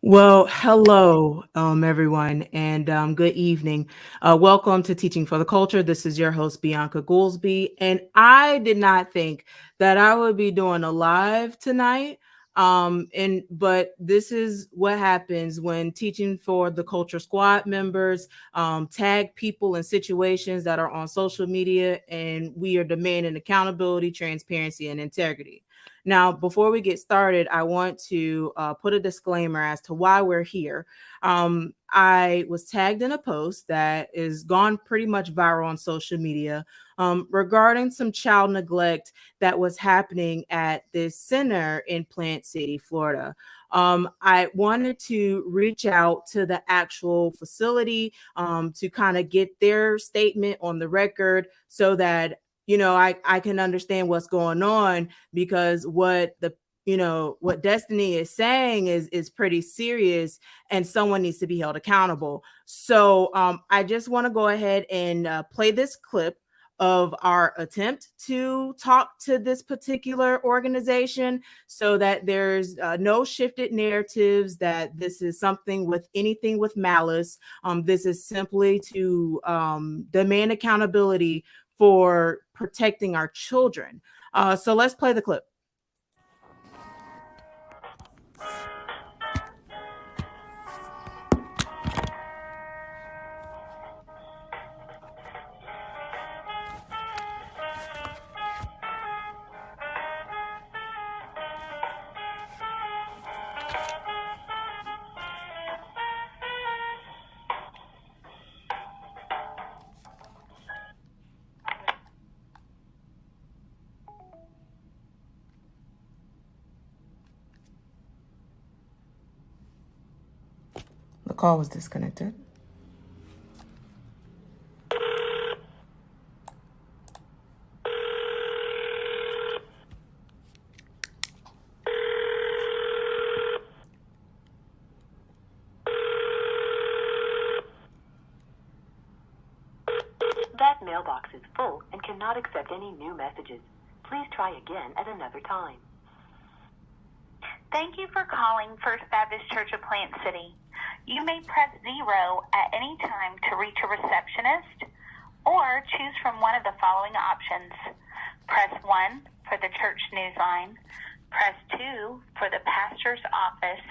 Well, hello, everyone, and good evening. Welcome to Teaching for the Culture. This is your host, Bianca Goolsby, and I did not think that I would be doing a live tonight. But this is what happens when Teaching for the Culture squad members tag people in situations that are on social media, and we are demanding accountability, transparency, and integrity. Now, before we get started, I want to put a disclaimer as to why we're here. I was tagged in a post that is gone pretty much viral on social media regarding some child neglect that was happening at this center in Plant City, Florida. I wanted to reach out to the actual facility to kind of get their statement on the record so that I can understand what's going on, because what Destiny is saying is pretty serious, and someone needs to be held accountable. So I just want to go ahead and play this clip of our attempt to talk to this particular organization so that there's no shifted narratives that this is something with anything with malice. This is simply to demand accountability for protecting our children. So let's play the clip. The call was disconnected. That mailbox is full and cannot accept any new messages. Please try again at another time. Thank you for calling First Baptist Church of Plant City. You may press 0 at any time to reach a receptionist, or choose from one of the following options. Press 1 for the church newsline. Press 2 for the pastor's office.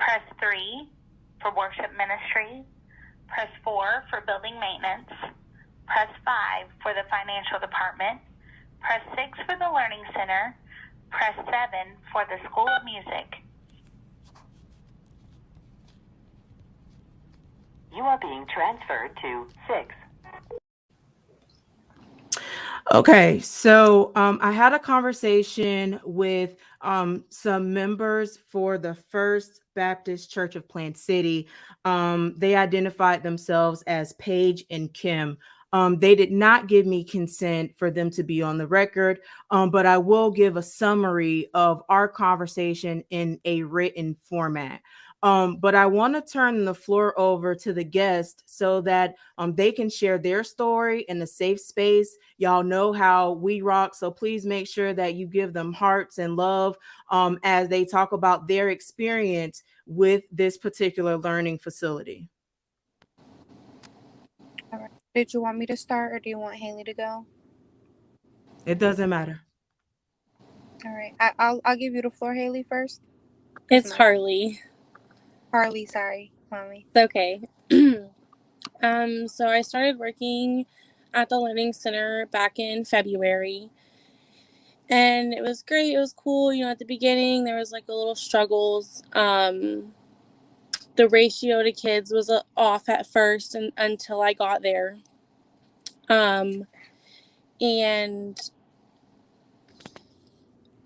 Press 3 for worship ministry. Press 4 for building maintenance. Press 5 for the financial department. Press 6 for the learning center. Press 7 for the School of Music. You are being transferred to 6. Okay, so I had a conversation with some members for the First Baptist Church of Plant City. They identified themselves as Paige and Kim. They did not give me consent for them to be on the record, but I will give a summary of our conversation in a written format. But I want to turn the floor over to the guest so that they can share their story in a safe space. Y'all know how we rock, so please make sure that you give them hearts and love as they talk about their experience with this particular learning facility. All right. Did you want me to start, or do you want Haley to go? It doesn't matter. All right. I'll give you the floor, Haley, first. It's Harley. Harley, sorry, mommy. It's okay. So I started working at the Learning Center back in February, and it was great. It was cool. At the beginning there was like a little struggles. The ratio to kids was off at first and until I got there. And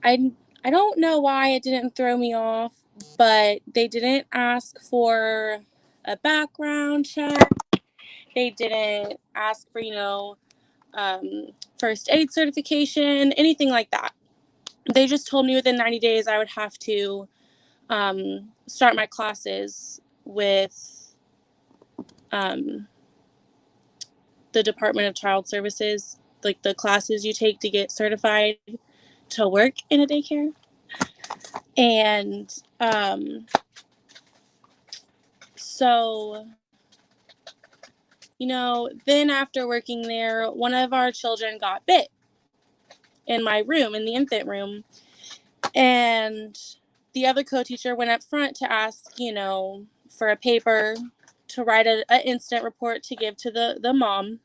I don't know why it didn't throw me off, but they didn't ask for a background check. They didn't ask for, first aid certification, anything like that. They just told me within 90 days I would have to start my classes with the Department of Child Services, like the classes you take to get certified to work in a daycare. And So, then after working there, one of our children got bit in my room, in the infant room. And the other co-teacher went up front to ask, for a paper to write an incident report to give to the mom.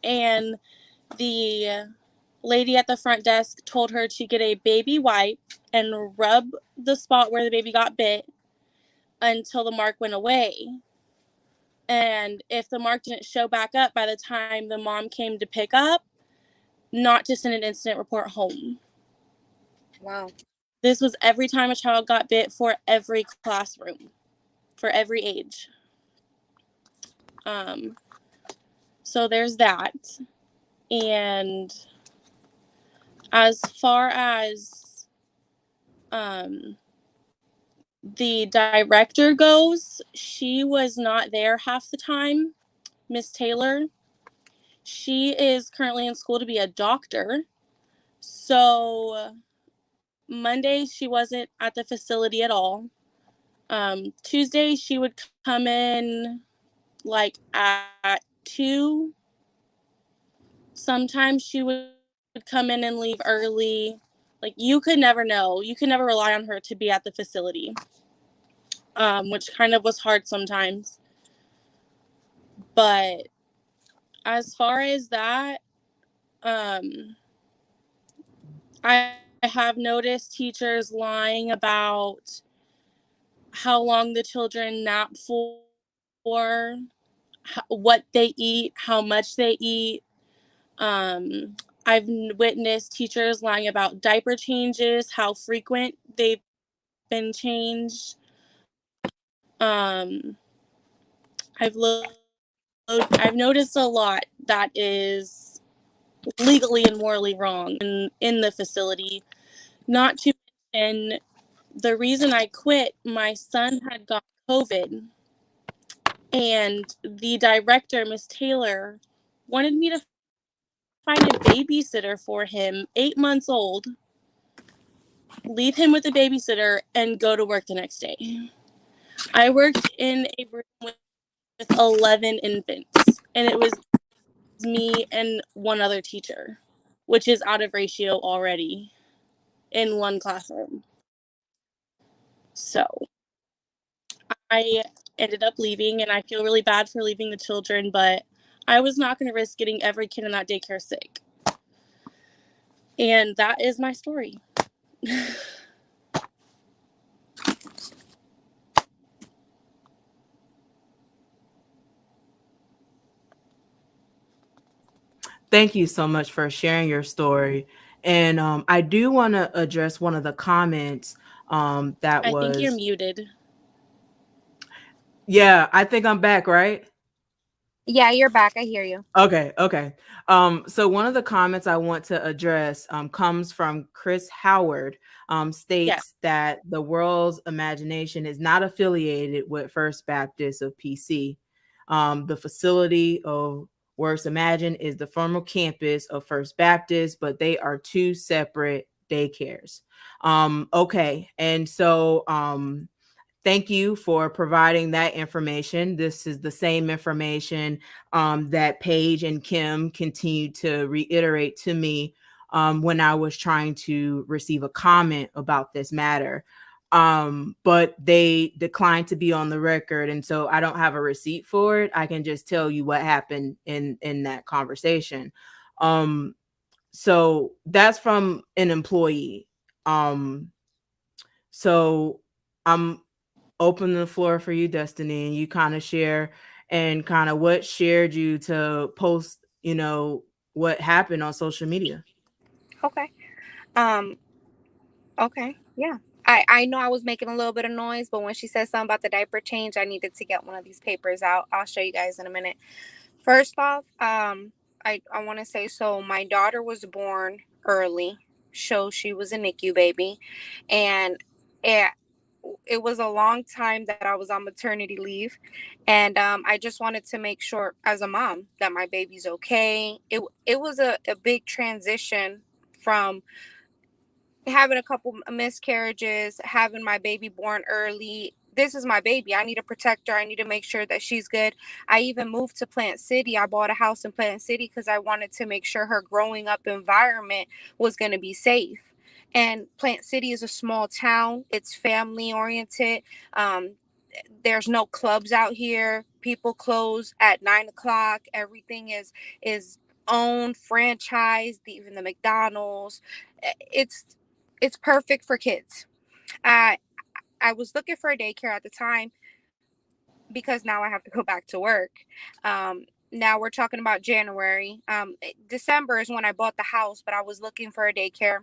And the lady at the front desk told her to get a baby wipe and rub the spot where the baby got bit until the mark went away. And if the mark didn't show back up by the time the mom came to pick up, not to send an incident report home. Wow. This was every time a child got bit for every classroom, for every age. So there's that. And as far as the director goes, she was not there half the time, Miss Taylor. She is currently in school to be a doctor. So Monday, she wasn't at the facility at all. Tuesday, she would come in like at 2. Sometimes she would come in and leave early. Like, you could never know. You could never rely on her to be at the facility, which kind of was hard sometimes. But as far as that, I have noticed teachers lying about how long the children nap for, what they eat, how much they eat. I've witnessed teachers lying about diaper changes, how frequent they've been changed. I've noticed a lot that is legally and morally wrong in the facility. Not to mention, the reason I quit, my son had got COVID, and the director, Miss Taylor, wanted me to find a babysitter for him, 8 months old, leave him with a babysitter, and go to work the next day. I worked in a room with 11 infants, and it was me and one other teacher, which is out of ratio already in one classroom. So I ended up leaving, and I feel really bad for leaving the children, but I was not going to risk getting every kid in that daycare sick. And that is my story. Thank you so much for sharing your story. And I do want to address one of the comments that I think you're was, muted. yeah, I think I'm back, right? Yeah, you're back. I hear you. Okay. So one of the comments I want to address comes from Chris Howard, states that the World's Imagination is not affiliated with First Baptist of PC. The facility of Works Imagine is the former campus of First Baptist, but they are two separate daycares. Okay. And so thank you for providing that information. This is the same information that Paige and Kim continued to reiterate to me when I was trying to receive a comment about this matter. But they declined to be on the record, and so I don't have a receipt for it. I can just tell you what happened in that conversation. So that's from an employee. So I'm open the floor for you, Destiny, and you kind of share and kind of what shared you to post, what happened on social media. Okay. Okay. Yeah. I know I was making a little bit of noise, but when she said something about the diaper change, I needed to get one of these papers out. I'll show you guys in a minute. First off, I want to say, so my daughter was born early, so she was a NICU baby, and it was a long time that I was on maternity leave, and I just wanted to make sure as a mom that my baby's okay. It was a big transition from having a couple miscarriages, having my baby born early, this is my baby. I need to protect her. I need to make sure that she's good. I even moved to Plant City. I bought a house in Plant City because I wanted to make sure her growing up environment was going to be safe. And Plant City is a small town. It's family oriented. There's no clubs out here. People close at 9 o'clock. Everything is owned, franchised, even the McDonald's. It's perfect for kids. I was looking for a daycare at the time because now I have to go back to work. Now we're talking about January. December is when I bought the house, but I was looking for a daycare.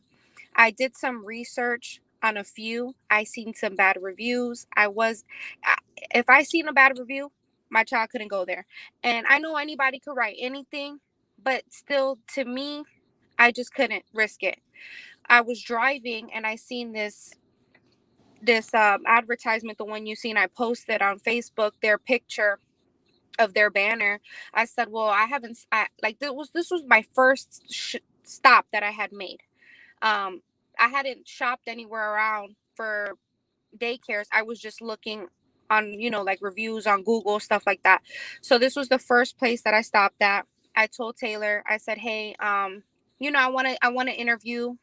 I did some research on a few. I seen some bad reviews. If I seen a bad review, my child couldn't go there. And I know anybody could write anything, but still, to me, I just couldn't risk it. I was driving and I seen this advertisement, the one you seen I posted on Facebook, their picture of their banner. I said, well, this was my first stop that I had made. I hadn't shopped anywhere around for daycares. I was just looking on, like reviews on Google, stuff like that. So this was the first place that I stopped at. I told Taylor, I said, hey, I want to interview.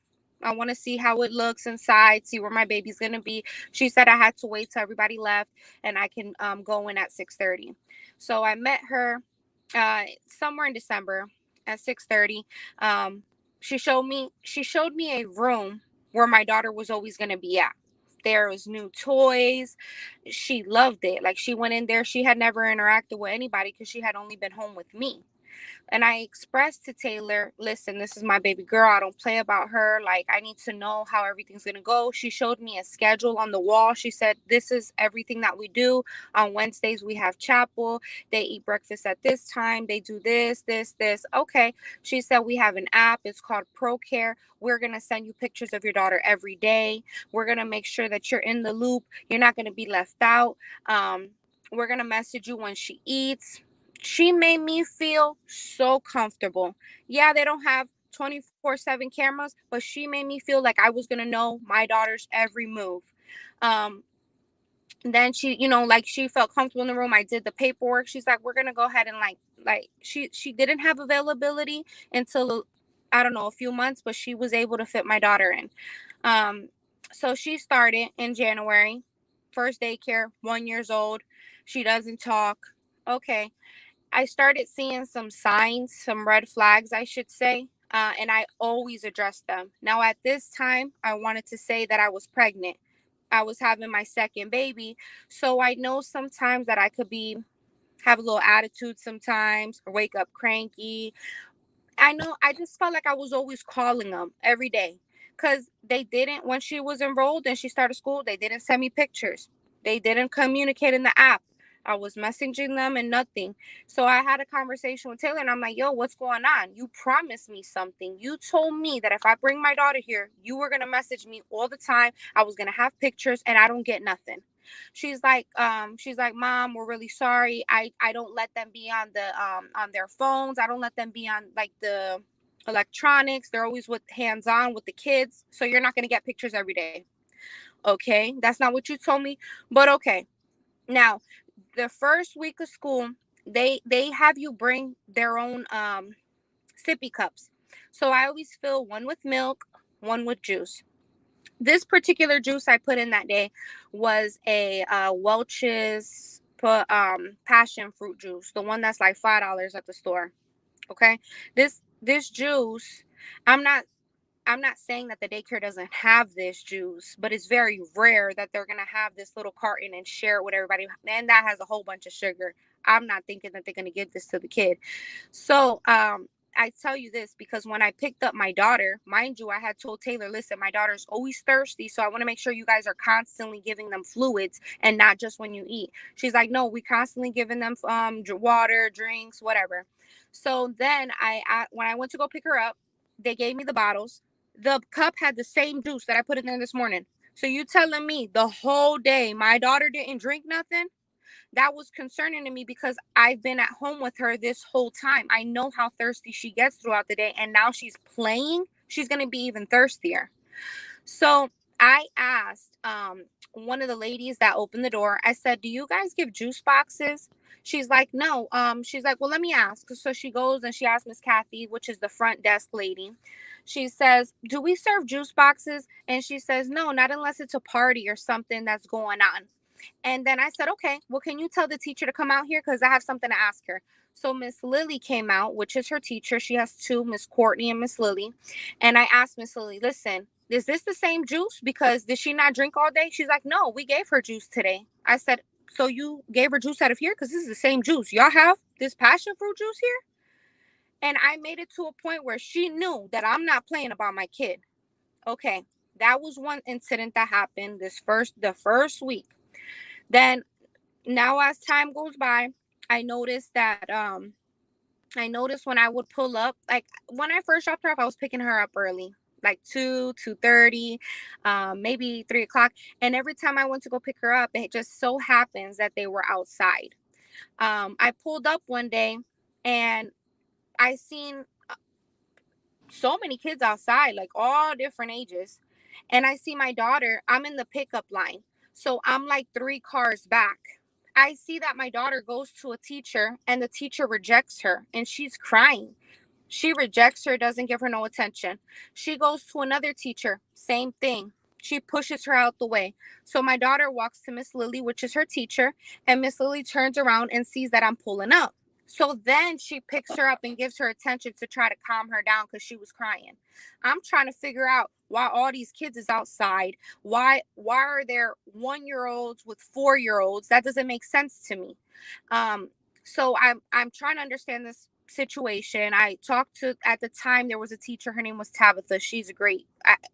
I want to see how it looks inside, see where my baby's going to be. She said I had to wait till everybody left and I can go in at 6:30. So I met her somewhere in December at 6:30. She showed me a room where my daughter was always going to be at. There was new toys. She loved it. Like, she went in there. She had never interacted with anybody because she had only been home with me. And I expressed to Taylor, listen, this is my baby girl. I don't play about her. Like, I need to know how everything's going to go. She showed me a schedule on the wall. She said, this is everything that we do. On Wednesdays, we have chapel. They eat breakfast at this time. They do this. Okay. She said, we have an app. It's called ProCare. We're going to send you pictures of your daughter every day. We're going to make sure that you're in the loop. You're not going to be left out. We're going to message you when she eats. She made me feel so comfortable. Yeah, they don't have 24/7 cameras, but she made me feel like I was going to know my daughter's every move. Then she, she felt comfortable in the room. I did the paperwork. She's like, we're going to go ahead and she didn't have availability until, I don't know, a few months, but she was able to fit my daughter in. So she started in January, first daycare, 1 year old. She doesn't talk. Okay. I started seeing some signs, some red flags, I should say, and I always addressed them. Now, at this time, I wanted to say that I was pregnant. I was having my second baby, so I know sometimes that I could have a little attitude sometimes, or wake up cranky. I know I just felt like I was always calling them every day because they didn't, when she was enrolled and she started school, they didn't send me pictures. They didn't communicate in the app. I was messaging them and nothing. So I had a conversation with Taylor and I'm like, yo, what's going on? You promised me something. You told me that if I bring my daughter here, you were going to message me all the time. I was going to have pictures and I don't get nothing. She's like, Mom, we're really sorry. I don't let them be on their phones. I don't let them be on like the electronics. They're always hands-on with the kids. So you're not going to get pictures every day. Okay. That's not what you told me, but okay. Now, the first week of school, they have you bring their own sippy cups. So I always fill one with milk, one with juice. This particular juice I put in that day was a Welch's passion fruit juice, the one that's like $5 at the store. Okay, this juice, I'm not saying that the daycare doesn't have this juice, but it's very rare that they're going to have this little carton and share it with everybody. And that has a whole bunch of sugar. I'm not thinking that they're going to give this to the kid. So I tell you this because when I picked up my daughter, mind you, I had told Taylor, listen, my daughter's always thirsty. So I want to make sure you guys are constantly giving them fluids and not just when you eat. She's like, no, we constantly giving them water, drinks, whatever. So then when I went to go pick her up, they gave me the bottles. The cup had the same juice that I put in there this morning. So you telling me the whole day my daughter didn't drink nothing? That was concerning to me because I've been at home with her this whole time. I know how thirsty she gets throughout the day. And now she's playing. She's going to be even thirstier. So I asked one of the ladies that opened the door, I said, do you guys give juice boxes? She's like, no. She's like, well, let me ask. So she goes and she asks Miss Kathy, which is the front desk lady. She says, do we serve juice boxes? And she says, no, not unless it's a party or something that's going on. And then I said, okay, well, can you tell the teacher to come out here? Because I have something to ask her. So Miss Lily came out, which is her teacher. She has two, Miss Courtney and Miss Lily. And I asked Miss Lily, listen, is this the same juice? Because did she not drink all day? She's like, no, we gave her juice today. I said, so you gave her juice out of here? Because this is the same juice. Y'all have this passion fruit juice here? And I made it to a point where she knew that I'm not playing about my kid. Okay, that was one incident that happened the first week. Then now as time goes by, I noticed when I would pull up, like when I first dropped her off, I was picking her up early, like 2:30, maybe 3 o'clock. And every time I went to go pick her up, it just so happens that they were outside. I pulled up one day and I seen so many kids outside, like all different ages. And I see my daughter, I'm in the pickup line. So I'm like 3 cars back. I see that my daughter goes to a teacher and the teacher rejects her and she's crying. She rejects her, doesn't give her no attention. She goes to another teacher, same thing. She pushes her out the way. So my daughter walks to Miss Lily, which is her teacher, and Miss Lily turns around and sees that I'm pulling up. So then she picks her up and gives her attention to try to calm her down because she was crying. I'm trying to figure out why all these kids is outside. Why are there 1-year-olds with 4-year-olds? That doesn't make sense to me. So I'm trying to understand this situation. I talked to, at the time there was a teacher, her name was Tabitha. She's great.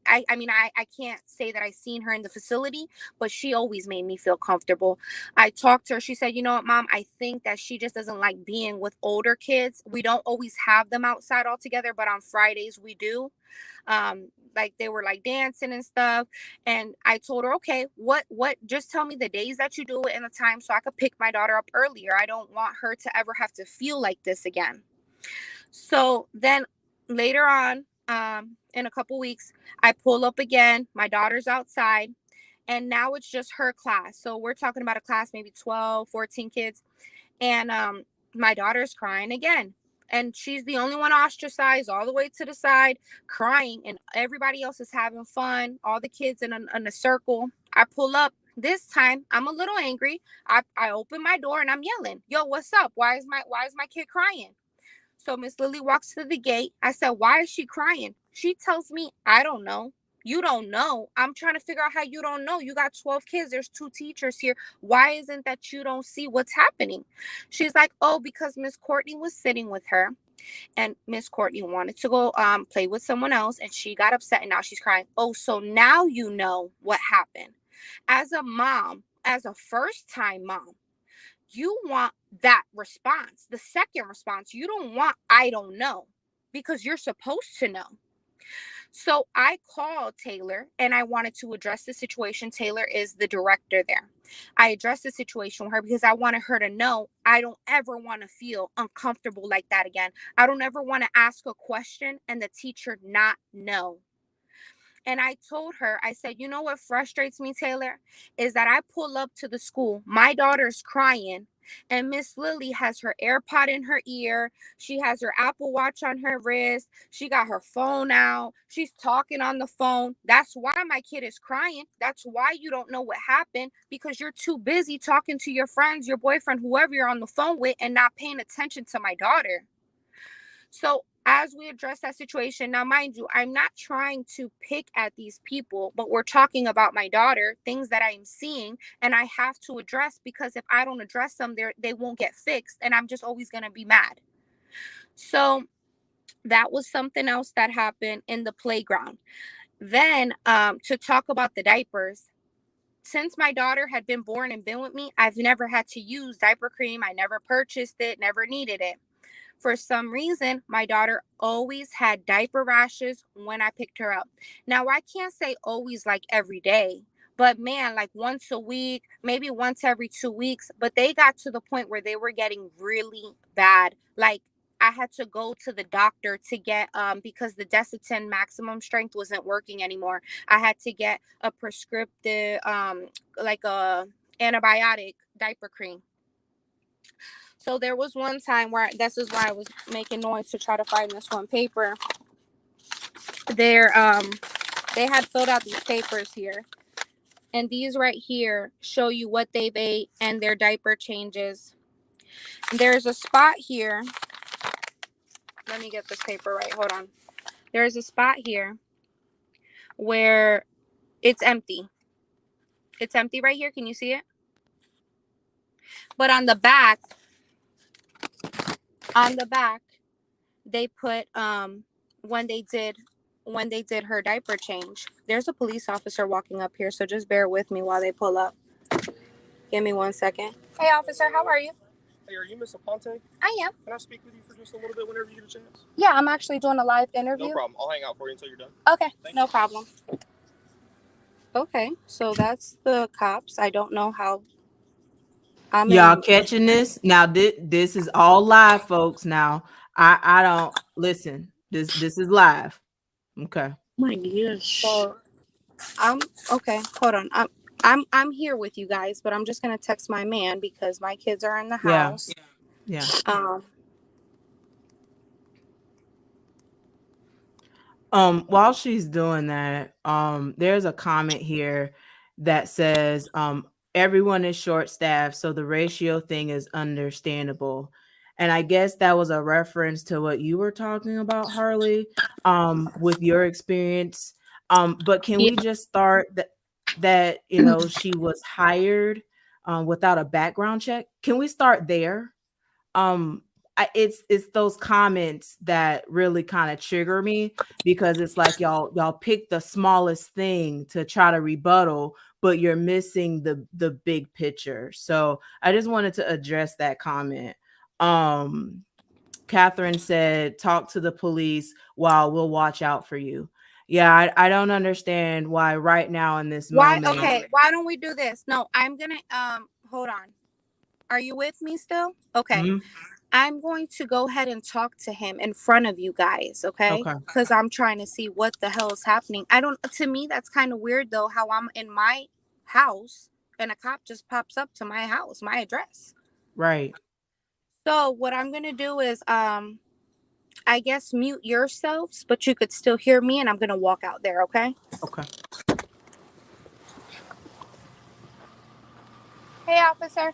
I mean, I can't say that I seen her in the facility, but she always made me feel comfortable. I talked to her. She said, you know what, Mom, I think that she just doesn't like being with older kids. We don't always have them outside all together, but on Fridays we do. Like they were like dancing and stuff. And I told her, okay, what, just tell me the days that you do it and the time so I could pick my daughter up earlier. I don't want her to ever have to feel like this again. So then later on, in a couple weeks, I pull up again. My daughter's outside and now it's just her class. So we're talking about a class, maybe 12, 14 kids. And my daughter's crying again. And she's the only one ostracized all the way to the side, crying, and everybody else is having fun. All the kids in a circle. I pull up. This time, I'm a little angry. I open my door and I'm yelling, "Yo, what's up? Why is my kid crying?" So Miss Lily walks to the gate. I said, "Why is she crying?" She tells me, "I don't know." You don't know. I'm trying to figure out how you don't know. You got 12 kids. There's 2 teachers here. Why isn't that you don't see what's happening? She's like, oh, because Miss Courtney was sitting with her and Miss Courtney wanted to go play with someone else and she got upset and now she's crying. Oh, so now you know what happened. As a mom, as a first time mom, you want that response. The second response, you don't want, I don't know, because you're supposed to know. So I called Taylor and I wanted to address the situation. Taylor is the director there. I addressed the situation with her because I wanted her to know I don't ever want to feel uncomfortable like that again. I don't ever want to ask a question and the teacher not know. And I told her, I said, you know what frustrates me, Taylor, is that I pull up to the school. My daughter's crying and Miss Lily has her AirPod in her ear. She has her Apple Watch on her wrist. She got her phone out. She's talking on the phone. That's why my kid is crying. That's why you don't know what happened, because you're too busy talking to your friends, your boyfriend, whoever you're on the phone with, and not paying attention to my daughter. So as we address that situation, now, mind you, I'm not trying to pick at these people, but we're talking about my daughter, things that I'm seeing, and I have to address, because if I don't address them, they won't get fixed, and I'm just always going to be mad. So that was something else that happened in the playground. Then to talk about the diapers, since my daughter had been born and been with me, I've never had to use diaper cream. I never purchased it, never needed it. For some reason, my daughter always had diaper rashes when I picked her up. Now, I can't say always like every day, but man, like once a week, maybe once every 2 weeks. But they got to the point where they were getting really bad. Like I had to go to the doctor to get because the Desitin maximum strength wasn't working anymore. I had to get a prescriptive like a antibiotic diaper cream. So there was one time where this is why I was making noise to try to find this one paper. There they had filled out these papers here. And these right here show you what they've ate and their diaper changes. There's a spot here. Let me get this paper right. Hold on. There's a spot here where it's empty. It's empty right here. Can you see it? But on the back, they put when they did her diaper change. There's a police officer walking up here, so just bear with me while they pull up. Give me 1 second. Hey, officer, how are you? Hey, are you Miss Aponte? I am. Can I speak with you for just a little bit whenever you get a chance? Yeah, I'm actually doing a live interview. No problem. I'll hang out for you until you're done. Okay, no problem. Okay, so that's the cops. I don't know how. Y'all catching this? Now this is all live, folks. Now I don't listen. This is live. Okay. My gosh. So okay. Hold on. I'm here with you guys, but I'm just gonna text my man because my kids are in the house. Yeah. While she's doing that, there's a comment here that says everyone is short staffed, so the ratio thing is understandable. And I guess that was a reference to what you were talking about, Harley, with your experience. But can we just start that she was hired without a background check? Can we start there? It's those comments that really kind of trigger me, because it's like y'all pick the smallest thing to try to rebuttal, but you're missing the big picture. So I just wanted to address that comment. Catherine said, talk to the police while we'll watch out for you. Yeah, I don't understand why right now in this moment. Okay, why don't we do this? No, I'm gonna hold on. Are you with me still? Okay. Mm-hmm. I'm going to go ahead and talk to him in front of you guys, okay? Because I'm trying to see what the hell is happening. To me, that's kind of weird, though, how I'm in my house and a cop just pops up to my house, my address. Right. So what I'm going to do is, I guess, mute yourselves, but you could still hear me, and I'm going to walk out there, okay? Okay. Hey, officer.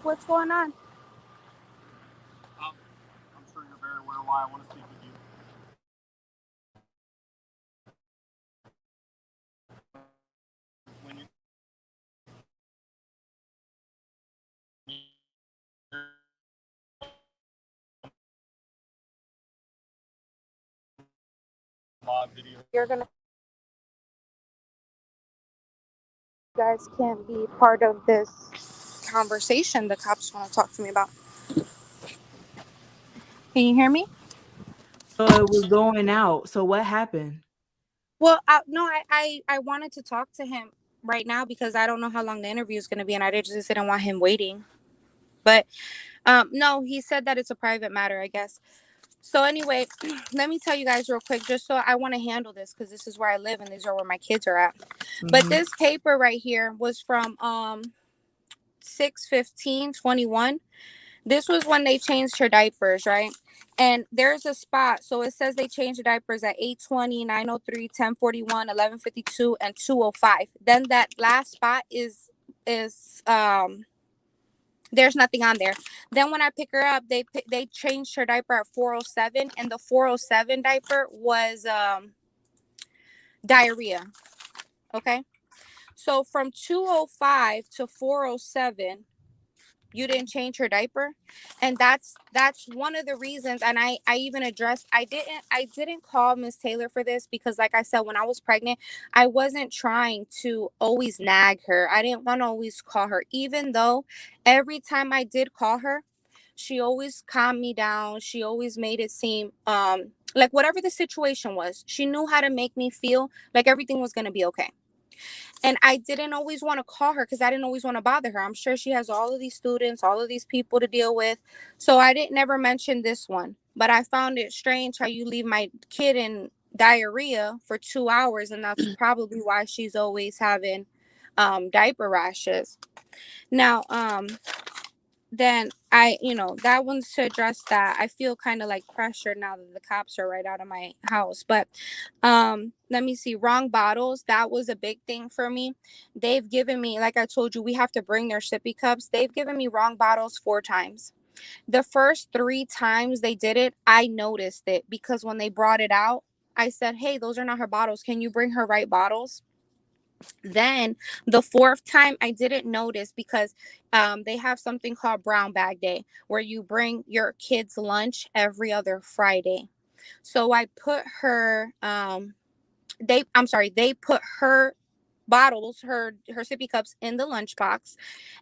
What's going on? I'm sure you're very aware why I want to speak with you. When you live video. You guys can't be part of this conversation the cops want to talk to me about. Can you hear me? So it was going out. So what happened? Well, no, I wanted to talk to him right now because I don't know how long the interview is going to be, and I just didn't want him waiting. But no, he said that it's a private matter, I guess. So anyway, let me tell you guys real quick, just so I want to handle this because this is where I live and these are where my kids are at. Mm-hmm. But this paper right here was from 6/15/21. This was when they changed her diapers, right? And there's a spot. So it says they changed the diapers at 8:20, 9:03, 10:41, 11:52, and 2:05. Then that last spot is there's nothing on there. Then when I pick her up, they changed her diaper at 4:07, and the 4:07 diaper was diarrhea. Okay. So from 2:05 to 4:07, you didn't change her diaper, and that's one of the reasons. And I even addressed, I didn't call Miss Taylor for this because, like I said, when I was pregnant, I wasn't trying to always nag her. I didn't want to always call her, even though every time I did call her, she always calmed me down. She always made it seem like whatever the situation was, she knew how to make me feel like everything was going to be okay. And I didn't always want to call her because I didn't always want to bother her. I'm sure she has all of these students, all of these people to deal with. So I didn't never mention this one. But I found it strange how you leave my kid in diarrhea for 2 hours, and that's probably why she's always having diaper rashes. Now, then that one's to address that. I feel kind of like pressured now that the cops are right out of my house. But let me see, wrong bottles, that was a big thing for me. They've given me, like I told you, we have to bring their sippy cups. They've given me wrong bottles 4 times. The first 3 times they did it, I noticed it because when they brought it out, I said, hey, those are not her bottles, can you bring her right bottles? Then the 4th time I didn't notice because they have something called Brown Bag Day where you bring your kids lunch every other Friday. So I put her they put her bottles, her sippy cups in the lunchbox,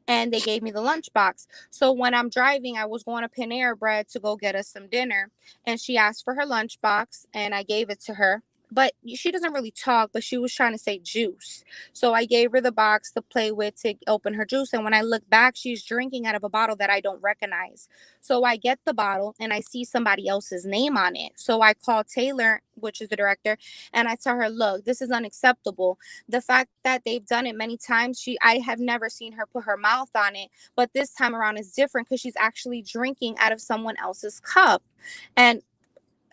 and they gave me the lunchbox. So when I'm driving, I was going to Panera Bread to go get us some dinner, and she asked for her lunchbox, and I gave it to her. But she doesn't really talk, but she was trying to say juice. So I gave her the box to play with to open her juice. And when I look back, she's drinking out of a bottle that I don't recognize. So I get the bottle and I see somebody else's name on it. So I call Taylor, which is the director, and I tell her, look, this is unacceptable. The fact that they've done it many times, I have never seen her put her mouth on it. But this time around is different because she's actually drinking out of someone else's cup. And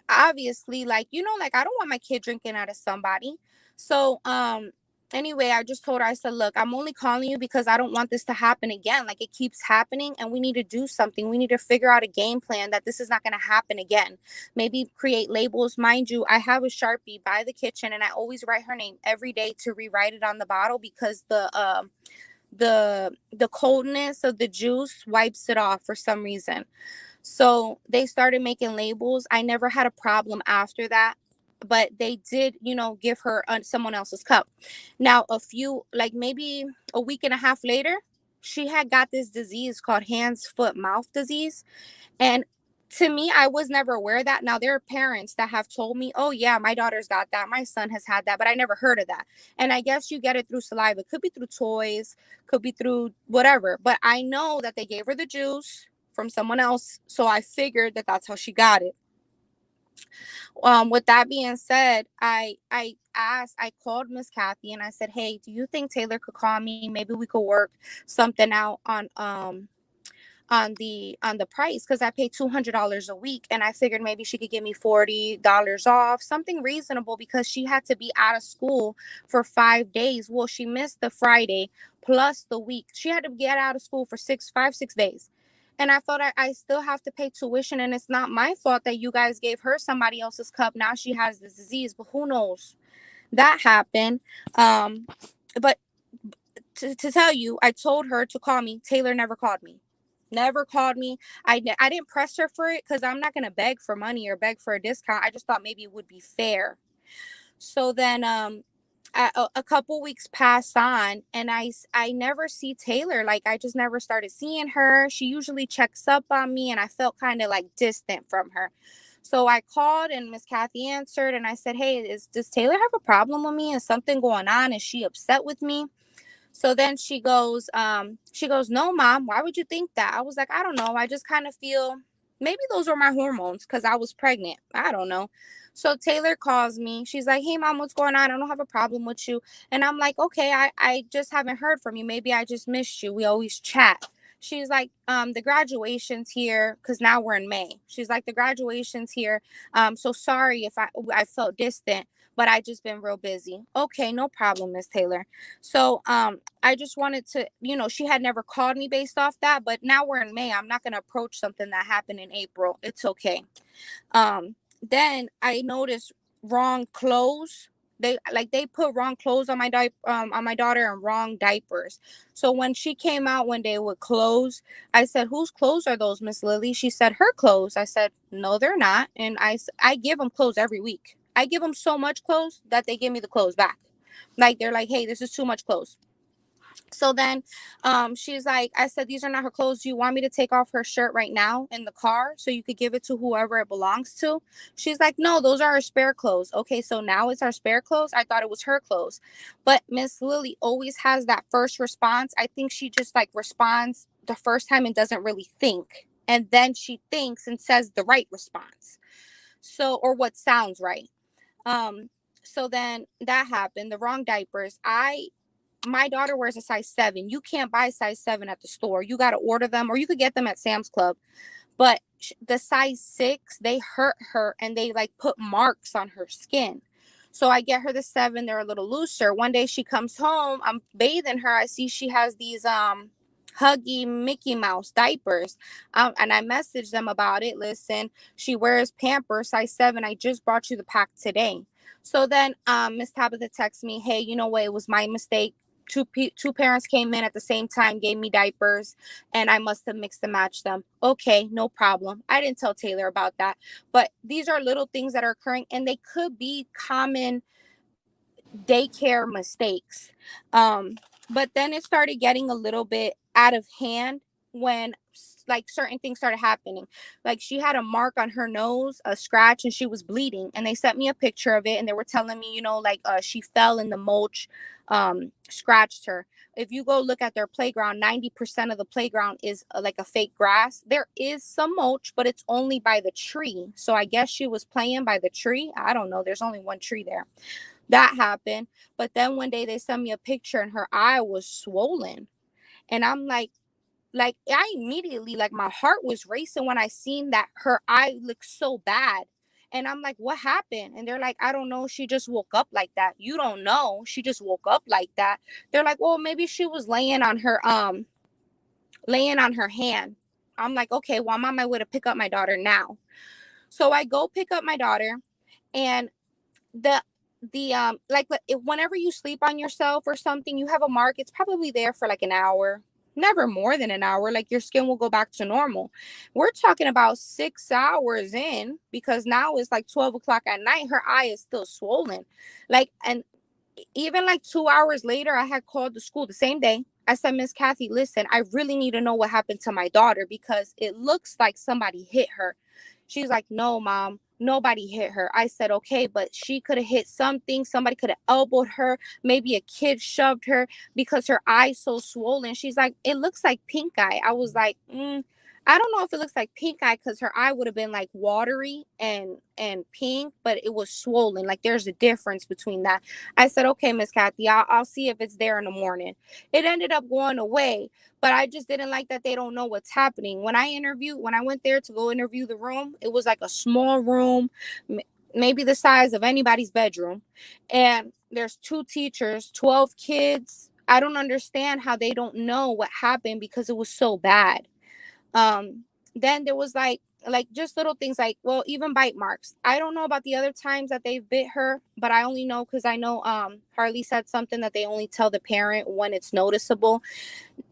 obviously, like I don't want my kid drinking out of somebody. So anyway, I just told her, I said, look, I'm only calling you because I don't want this to happen again. Like, it keeps happening and we need to do something. We need to figure out a game plan that this is not going to happen again. Maybe create labels. Mind you, I have a Sharpie by the kitchen and I always write her name every day to rewrite it on the bottle because the coldness of the juice wipes it off for some reason. So they started making labels. I never had a problem after that, but they did, give her someone else's cup. Now, maybe a week and a half later, she had got this disease called hands, foot, mouth disease. And to me, I was never aware of that. Now, there are parents that have told me, oh, yeah, my daughter's got that. My son has had that, but I never heard of that. And I guess you get it through saliva. It could be through toys, could be through whatever. But I know that they gave her the juice from someone else. So I figured that that's how she got it. With that being said, I called Miss Kathy and I said, hey, do you think Taylor could call me? Maybe we could work something out on the price, because I pay $200 a week and I figured maybe she could give me $40 off, something reasonable, because she had to be out of school for 5 days. Well, she missed the Friday plus the week. She had to get out of school for 6 days. And I thought I still have to pay tuition, and it's not my fault that you guys gave her somebody else's cup. Now she has this disease, but who knows? That happened. But to tell you, I told her to call me. Taylor never called me. Never called me. I didn't press her for it because I'm not going to beg for money or beg for a discount. I just thought maybe it would be fair. So then a couple weeks passed on and I never see Taylor. Like, I just never started seeing her. She usually checks up on me and I felt kind of like distant from her. So I called and Miss Kathy answered and I said, hey, does Taylor have a problem with me? Is something going on? Is she upset with me? So then she goes, no, Mom, why would you think that? I was like, I don't know. I just kind of feel maybe those were my hormones because I was pregnant. I don't know. So Taylor calls me. She's like, hey, Mom, what's going on? I don't have a problem with you. And I'm like, okay, I just haven't heard from you. Maybe I just missed you. We always chat. She's like, the graduation's here, because now we're in May. She's like, the graduation's here. So sorry if I felt distant, but I just been real busy. Okay, no problem, Miss Taylor. So I just wanted to, she had never called me based off that, but now we're in May. I'm not going to approach something that happened in April. It's okay. Then I noticed wrong clothes. They put wrong clothes on my daughter and wrong diapers. So when she came out one day with clothes, I said, whose clothes are those, Miss Lily? She said, her clothes. I said, no, they're not. And I give them clothes every week. I give them so much clothes that they give me the clothes back. Like, they're like, hey, this is too much clothes. So then she's like, I said, these are not her clothes. Do you want me to take off her shirt right now in the car so you could give it to whoever it belongs to? She's like, no, those are our spare clothes. Okay, so now it's our spare clothes. I thought it was her clothes. But Miss Lily always has that first response. I think she just like responds the first time and doesn't really think. And then she thinks and says the right response. So, or what sounds right. So then that happened, the wrong diapers. My daughter wears a size 7. You can't buy size 7 at the store. You got to order them, or you could get them at Sam's Club. But the size 6, they hurt her and they like put marks on her skin. So I get her the 7. They're a little looser. One day she comes home. I'm bathing her. I see she has these Huggy Mickey Mouse diapers. And I messaged them about it. Listen, she wears Pampers size 7. I just brought you the pack today. So then Miss Tabitha texts me, hey, you know what? It was my mistake. Two parents came in at the same time, gave me diapers, and I must have mixed and matched them. Okay, no problem. I didn't tell Taylor about that. But these are little things that are occurring, and they could be common daycare mistakes. But then it started getting a little bit out of hand when like certain things started happening. Like she had a mark on her nose, a scratch, and she was bleeding. And they sent me a picture of it, and they were telling me, like she fell in the mulch, scratched her. If you go look at their playground, 90% of the playground is like a fake grass. There is some mulch, but it's only by the tree. So I guess she was playing by the tree. I don't know. There's only one tree there. That happened. But then one day they sent me a picture and her eye was swollen. And I'm like I immediately, like my heart was racing when I seen that her eye looked so bad. And I'm like, what happened? And they're like, I don't know. She just woke up like that. You don't know. She just woke up like that. They're like, well, maybe she was laying on her hand. I'm like, okay, well, I'm on my way to pick up my daughter now. So I go pick up my daughter, and whenever you sleep on yourself or something, you have a mark. It's probably there for like an hour, never more than an hour. Like your skin will go back to normal. We're talking about 6 hours in, because now it's like 12 o'clock at night. Her eye is still swollen. And even like 2 hours later, I had called the school the same day. I said, Miss Kathy, listen, I really need to know what happened to my daughter, because it looks like somebody hit her. She's like, no, Mom, nobody hit her. I said, okay, but she could have hit something. Somebody could have elbowed her. Maybe a kid shoved her, because her eye's so swollen. She's like, it looks like pink eye. I was like, I don't know if it looks like pink eye, because her eye would have been like watery and pink, but it was swollen. Like there's a difference between that. I said, okay, Miss Kathy, I'll see if it's there in the morning. It ended up going away, but I just didn't like that they don't know what's happening. When I went there to go interview the room, it was like a small room, maybe the size of anybody's bedroom. And there's 2 teachers, 12 kids. I don't understand how they don't know what happened, because it was so bad. Then there was like just little things like, well, even bite marks. I don't know about the other times that they've bit her, but I only know because I know Harley said something that they only tell the parent when it's noticeable.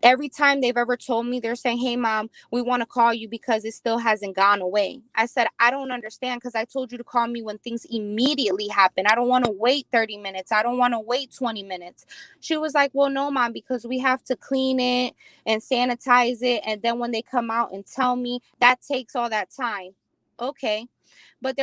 Every time they've ever told me, they're saying, hey, Mom, we want to call you because it still hasn't gone away. I said, I don't understand, because I told you to call me when things immediately happen. I don't want to wait 30 minutes. I don't want to wait 20 minutes. She was like, well, no, Mom, because we have to clean it and sanitize it. And then when they come out and tell me, that takes all that time. Okay. But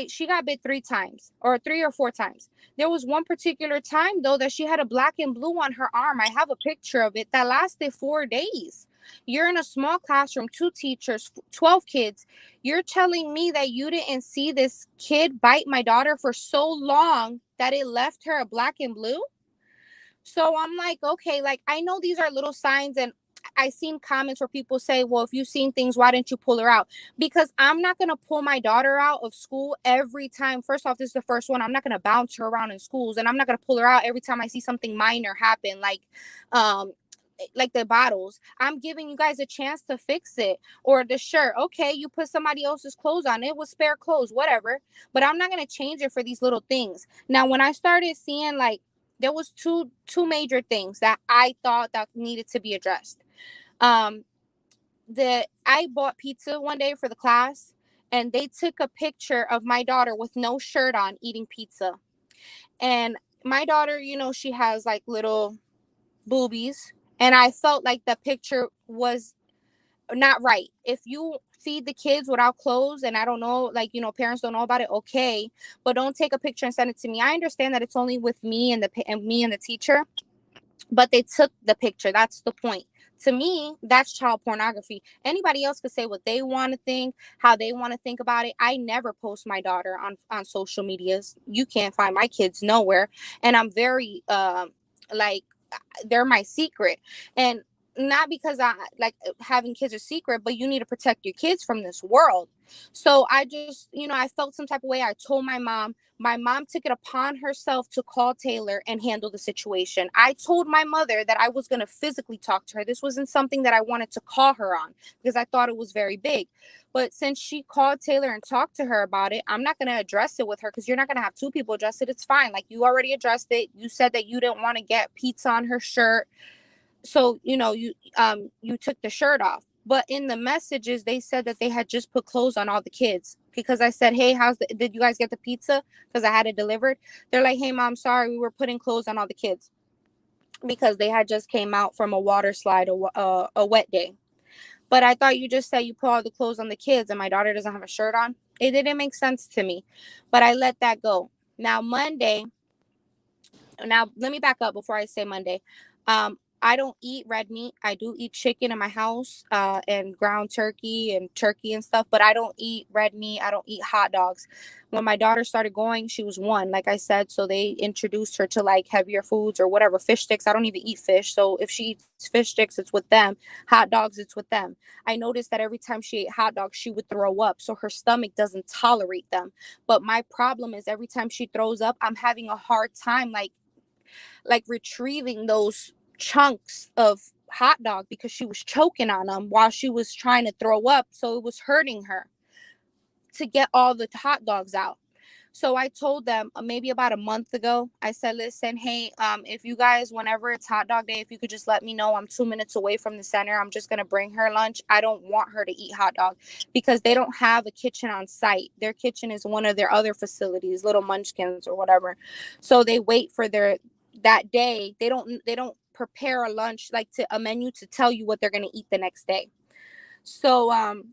she got bit 3 times, or 3 or 4 times. There was one particular time, though, that she had a black and blue on her arm. I have a picture of it that lasted 4 days. You're in a small classroom, 2 teachers, 12 kids. You're telling me that you didn't see this kid bite my daughter for so long that it left her a black and blue? So I'm like, okay, like I know these are little signs, and I seen comments where people say, well, if you've seen things, why didn't you pull her out? Because I'm not going to pull my daughter out of school every time. First off, this is the first one. I'm not going to bounce her around in schools, and I'm not going to pull her out every time I see something minor happen, like the bottles. I'm giving you guys a chance to fix it. Or the shirt. Okay, you put somebody else's clothes on. It was spare clothes, whatever. But I'm not going to change it for these little things. Now, when I started seeing there was two major things that I thought that needed to be addressed. I bought pizza one day for the class, and they took a picture of my daughter with no shirt on eating pizza. And my daughter, she has like little boobies, and I felt like the picture was not right. If you feed the kids without clothes, and I don't know, like, parents don't know about it, okay, but don't take a picture and send it to me. I understand that it's only with me and the teacher, but they took the picture. That's the point. To me, that's child pornography. Anybody else could say what they want to think, how they want to think about it. I never post my daughter on social medias. You can't find my kids nowhere, and I'm very like, they're my secret. And not because I like having kids a secret, but you need to protect your kids from this world. So I just, I felt some type of way. I told my mom. My mom took it upon herself to call Taylor and handle the situation. I told my mother that I was going to physically talk to her. This wasn't something that I wanted to call her on because I thought it was very big. But since she called Taylor and talked to her about it, I'm not going to address it with her because you're not going to have two people address it. It's fine. Like, you already addressed it. You said that you didn't want to get pizza on her shirt. So, you took the shirt off. But in the messages, they said that they had just put clothes on all the kids because I said, hey, did you guys get the pizza? Because I had it delivered. They're like, hey, mom, sorry, we were putting clothes on all the kids because they had just came out from a water slide, a wet day. But I thought you just said you put all the clothes on the kids and my daughter doesn't have a shirt on. It didn't make sense to me, but I let that go. Now, Monday. Now, let me back up before I say Monday. I don't eat red meat. I do eat chicken in my house, and ground turkey and stuff, but I don't eat red meat. I don't eat hot dogs. When my daughter started going, she was 1, like I said, so they introduced her to like heavier foods or whatever, fish sticks. I don't even eat fish, so if she eats fish sticks, it's with them. Hot dogs, it's with them. I noticed that every time she ate hot dogs, she would throw up, so her stomach doesn't tolerate them. But my problem is every time she throws up, I'm having a hard time like retrieving those chunks of hot dog because she was choking on them while she was trying to throw up, so it was hurting her to get all the hot dogs out. So I told them maybe about a month ago, I said, listen, hey, if you guys, whenever it's hot dog day, if you could just let me know. I'm 2 minutes away from the center. I'm just going to bring her lunch. I don't want her to eat hot dog because they don't have a kitchen on site. Their kitchen is one of their other facilities, Little Munchkins or whatever. So they wait for that day. They don't prepare a lunch, like a menu to tell you what they're going to eat the next day. So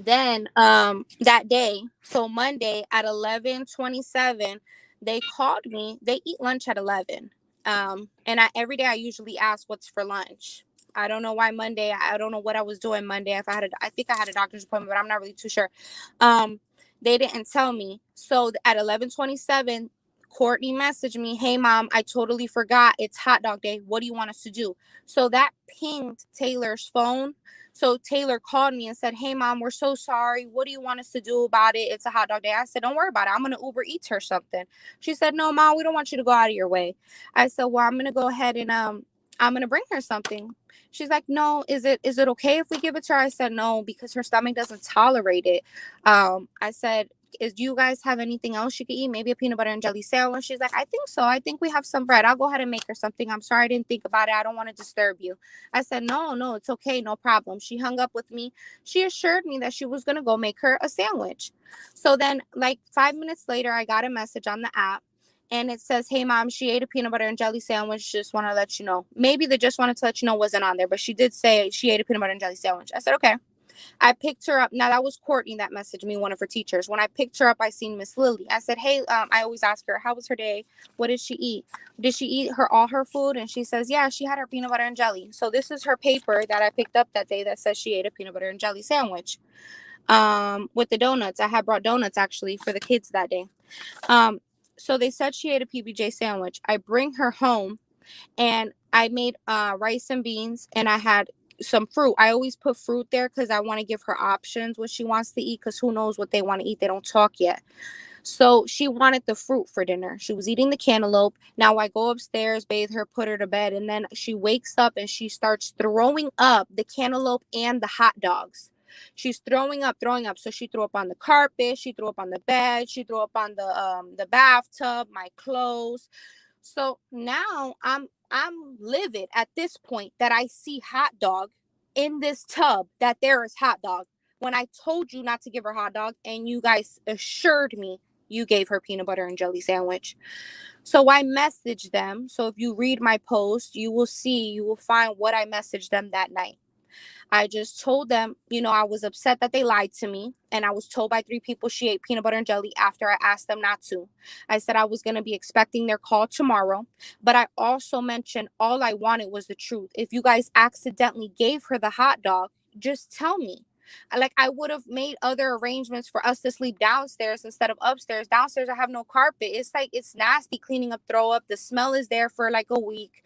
then that day, so Monday at 11:27, they called me. They eat lunch at 11. And every day I usually ask what's for lunch. I don't know why Monday. I don't know what I was doing Monday. I think I had a doctor's appointment, but I'm not really too sure. They didn't tell me. So at 11:27, Courtney messaged me, hey, mom, I totally forgot. It's hot dog day. What do you want us to do? So that pinged Taylor's phone. So Taylor called me and said, hey, mom, we're so sorry. What do you want us to do about it? It's a hot dog day. I said, don't worry about it. I'm going to Uber Eats her something. She said, no, mom, we don't want you to go out of your way. I said, well, I'm going to go ahead and I'm going to bring her something. She's like, no, is it okay if we give it to her? I said, no, because her stomach doesn't tolerate it. I said, do you guys have anything else she could eat? Maybe a peanut butter and jelly sandwich? She's like, I think so. I think we have some bread. I'll go ahead and make her something. I'm sorry I didn't think about it. I don't want to disturb you. I said, no, it's okay. No problem. She hung up with me. She assured me that she was going to go make her a sandwich. So then like 5 minutes later, I got a message on the app. And it says, hey, mom, she ate a peanut butter and jelly sandwich. Just want to let you know. Maybe the just wanted to let you know wasn't on there, but she did say she ate a peanut butter and jelly sandwich. I said, okay. I picked her up. Now, that was Courtney that messaged me, one of her teachers. When I picked her up, I seen Miss Lily. I said, hey, I always ask her, how was her day? What did she eat? Did she eat all her food? And she says, yeah, she had her peanut butter and jelly. So this is her paper that I picked up that day that says she ate a peanut butter and jelly sandwich with the donuts. I had brought donuts, actually, for the kids that day. So they said she ate a PBJ sandwich. I bring her home, and I made rice and beans, and I had some fruit. I always put fruit there because I want to give her options what she wants to eat, because who knows what they want to eat. They don't talk yet. So she wanted the fruit for dinner. She was eating the cantaloupe. Now I go upstairs, bathe her, put her to bed, and then she wakes up and she starts throwing up the cantaloupe and the hot dogs. She's throwing up. So she threw up on the carpet, she threw up on the bed, she threw up on the bathtub, my clothes. So now I'm livid at this point that I see hot dog in this tub, that there is hot dog, when I told you not to give her hot dog and you guys assured me You gave her peanut butter and jelly sandwich. So I messaged them. So if you read my post, you will find what I messaged them that night. I just told them, I was upset that they lied to me. And I was told by 3 people she ate peanut butter and jelly after I asked them not to. I said I was going to be expecting their call tomorrow. But I also mentioned all I wanted was the truth. If you guys accidentally gave her the hot dog, just tell me. Like, I would have made other arrangements for us to sleep downstairs instead of upstairs. Downstairs, I have no carpet. It's nasty cleaning up throw up. The smell is there for like a week.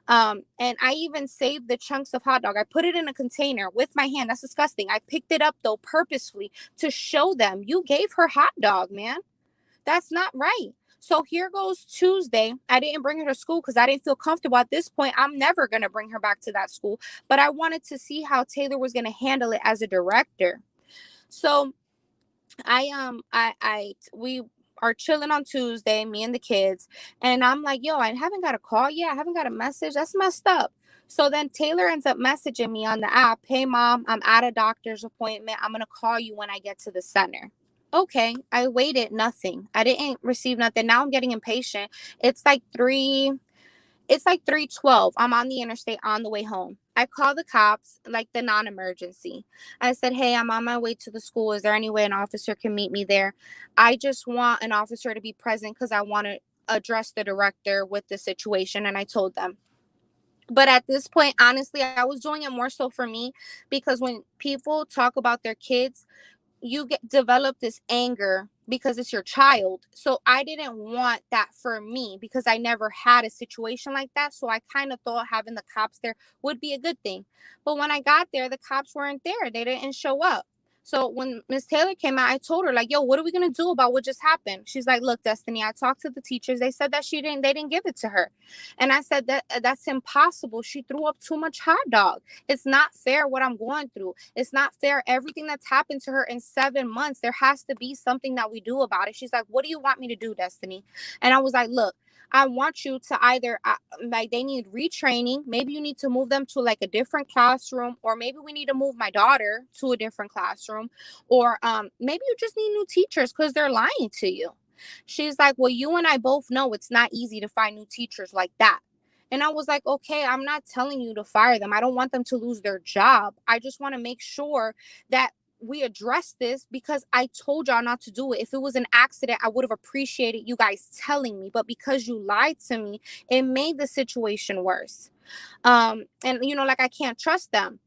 And I even saved the chunks of hot dog. I put it in a container with my hand. That's disgusting. I picked it up though purposefully to show them, you gave her hot dog, man. That's not right. So here goes Tuesday. I didn't bring her to school because I didn't feel comfortable at this point. I'm never going to bring her back to that school, but I wanted to see how Taylor was going to handle it as a director. So we are chilling on Tuesday, me and the kids. And I'm like, yo, I haven't got a call yet. I haven't got a message. That's messed up. So then Taylor ends up messaging me on the app. Hey, Mom, I'm at a doctor's appointment. I'm going to call you when I get to the center. Okay. I waited. Nothing. I didn't receive nothing. Now I'm getting impatient. It's like 3:12. I'm on the interstate on the way home. I call the cops, like the non-emergency. I said, hey, I'm on my way to the school. Is there any way an officer can meet me there? I just want an officer to be present because I want to address the director with the situation. And I told them. But at this point, honestly, I was doing it more so for me because when people talk about their kids, you develop this anger because it's your child. So I didn't want that for me because I never had a situation like that. So I kind of thought having the cops there would be a good thing. But when I got there, the cops weren't there. They didn't show up. So when Miss Taylor came out, I told her, like, yo, what are we going to do about what just happened? She's like, look, Destiny, I talked to the teachers. They said that they didn't give it to her. And I said that's impossible. She threw up too much hot dog. It's not fair what I'm going through. It's not fair. Everything that's happened to her in 7 months, there has to be something that we do about it. She's like, what do you want me to do, Destiny? And I was like, look, I want you to either like they need retraining. Maybe you need to move them to like a different classroom, or maybe we need to move my daughter to a different classroom, or maybe you just need new teachers because they're lying to you. She's like, well, you and I both know it's not easy to find new teachers like that. And I was like, okay, I'm not telling you to fire them. I don't want them to lose their job. I just want to make sure that we address this because I told y'all not to do it. If it was an accident, I would have appreciated you guys telling me. But because you lied to me, it made the situation worse. And, like I can't trust them.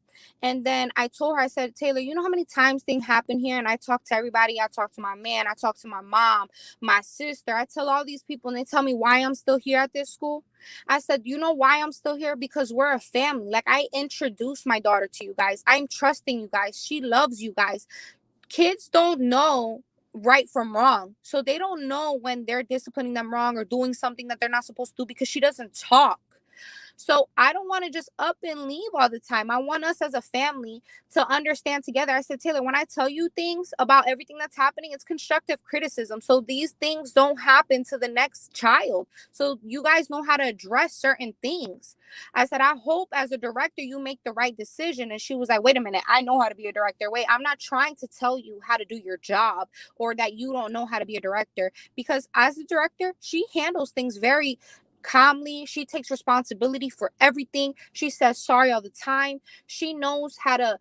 And then I told her, I said, Taylor, you know how many times things happen here? And I talk to everybody. I talk to my man. I talk to my mom, my sister. I tell all these people and they tell me why I'm still here at this school. I said, you know why I'm still here? Because we're a family. Like, I introduced my daughter to you guys. I'm trusting you guys. She loves you guys. Kids don't know right from wrong. So they don't know when they're disciplining them wrong or doing something that they're not supposed to do because she doesn't talk. So I don't want to just up and leave all the time. I want us as a family to understand together. I said, Taylor, when I tell you things about everything that's happening, it's constructive criticism. So these things don't happen to the next child. So you guys know how to address certain things. I said, I hope as a director, you make the right decision. And she was like, wait a minute, I know how to be a director. Wait, I'm not trying to tell you how to do your job or that you don't know how to be a director, because as a director, she handles things very calmly. She takes responsibility for everything. She says sorry all the time. She knows how to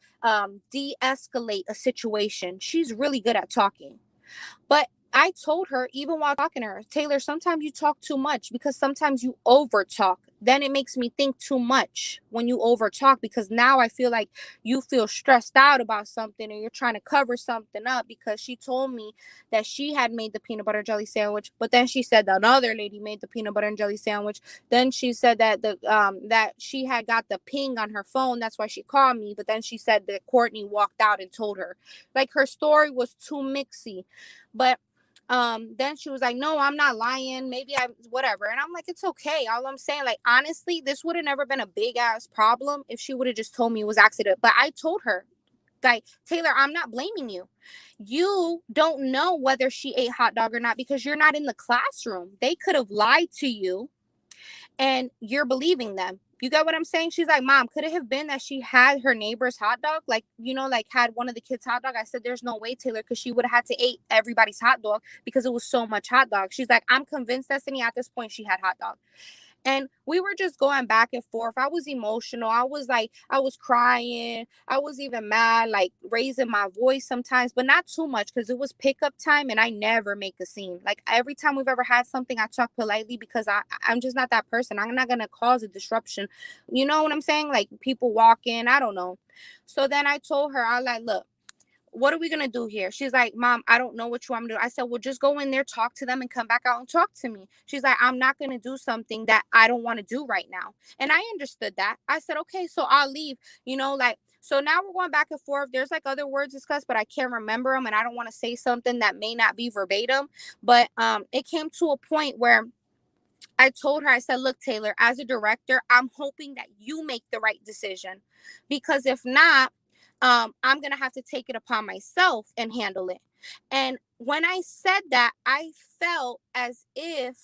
de-escalate a situation. She's really good at talking. But I told her, even while talking to her, Taylor, sometimes you talk too much because sometimes you over talk. Then it makes me think too much when you over talk, because now I feel like you feel stressed out about something and you're trying to cover something up, because she told me that she had made the peanut butter jelly sandwich, but then she said that another lady made the peanut butter and jelly sandwich. Then she said that that she had got the ping on her phone. That's why she called me. But then she said that Courtney walked out and told her. Like, her story was too mixy. But then she was like, no, I'm not lying. Maybe I, whatever. And I'm like, it's okay. All I'm saying, like, honestly, this would have never been a big ass problem if she would have just told me it was accident. But I told her, like, Taylor, I'm not blaming you. You don't know whether she ate hot dog or not because you're not in the classroom. They could have lied to you and you're believing them. You get what I'm saying? She's like, Mom, could it have been that she had her neighbor's hot dog? Like, like had one of the kids' hot dog. I said, there's no way, Taylor, because she would have had to eat everybody's hot dog because it was so much hot dog. She's like, I'm convinced, Destiny, at this point she had hot dog. And we were just going back and forth. I was emotional. I was crying. I was even mad, like raising my voice sometimes, but not too much because it was pickup time and I never make a scene. Like every time we've ever had something, I talk politely because I'm just not that person. I'm not going to cause a disruption. You know what I'm saying? Like people walk in, I don't know. So then I told her, I was like, look, what are we going to do here? She's like, Mom, I don't know what you want me to do. I said, well, just go in there, talk to them and come back out and talk to me. She's like, I'm not going to do something that I don't want to do right now. And I understood that. I said, okay, so I'll leave, so now we're going back and forth. There's like other words discussed, but I can't remember them. And I don't want to say something that may not be verbatim, but it came to a point where I told her, I said, look, Taylor, as a director, I'm hoping that you make the right decision, because if not, I'm going to have to take it upon myself and handle it. And when I said that, I felt as if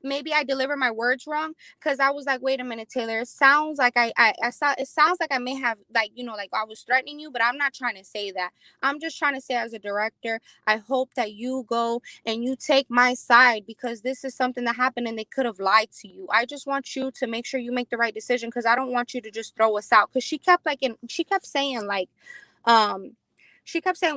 maybe I delivered my words wrong, because I was like, wait a minute, Taylor, it sounds like it sounds like I may have like I was threatening you, but I'm not trying to say that. I'm just trying to say, as a director, I hope that you go and you take my side, because this is something that happened and they could have lied to you. I just want you to make sure you make the right decision, because I don't want you to just throw us out. Because she kept saying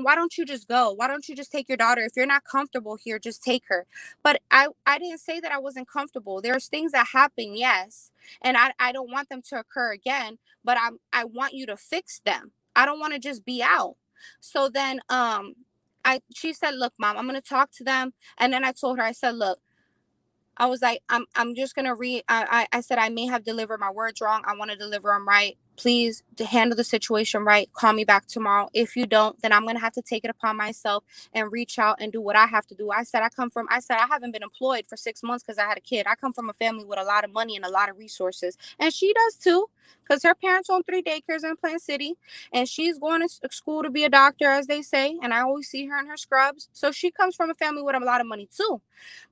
why don't you just go? Why don't you just take your daughter? If you're not comfortable here, just take her. But I didn't say that I wasn't comfortable. There's things that happen, yes. And I don't want them to occur again, but I want you to fix them. I don't want to just be out. So then she said, look, Mom, I'm going to talk to them. And then I told her, I said, look, I was like, I'm just going to read. I said, I may have delivered my words wrong. I want to deliver them right. Please, to handle the situation right. Call me back tomorrow. If you don't, then I'm going to have to take it upon myself and reach out and do what I have to do. I said, I haven't been employed for 6 months because I had a kid. I come from a family with a lot of money and a lot of resources. And she does too, because her parents own 3 daycares in Plant City. And she's going to school to be a doctor, as they say. And I always see her in her scrubs. So she comes from a family with a lot of money too.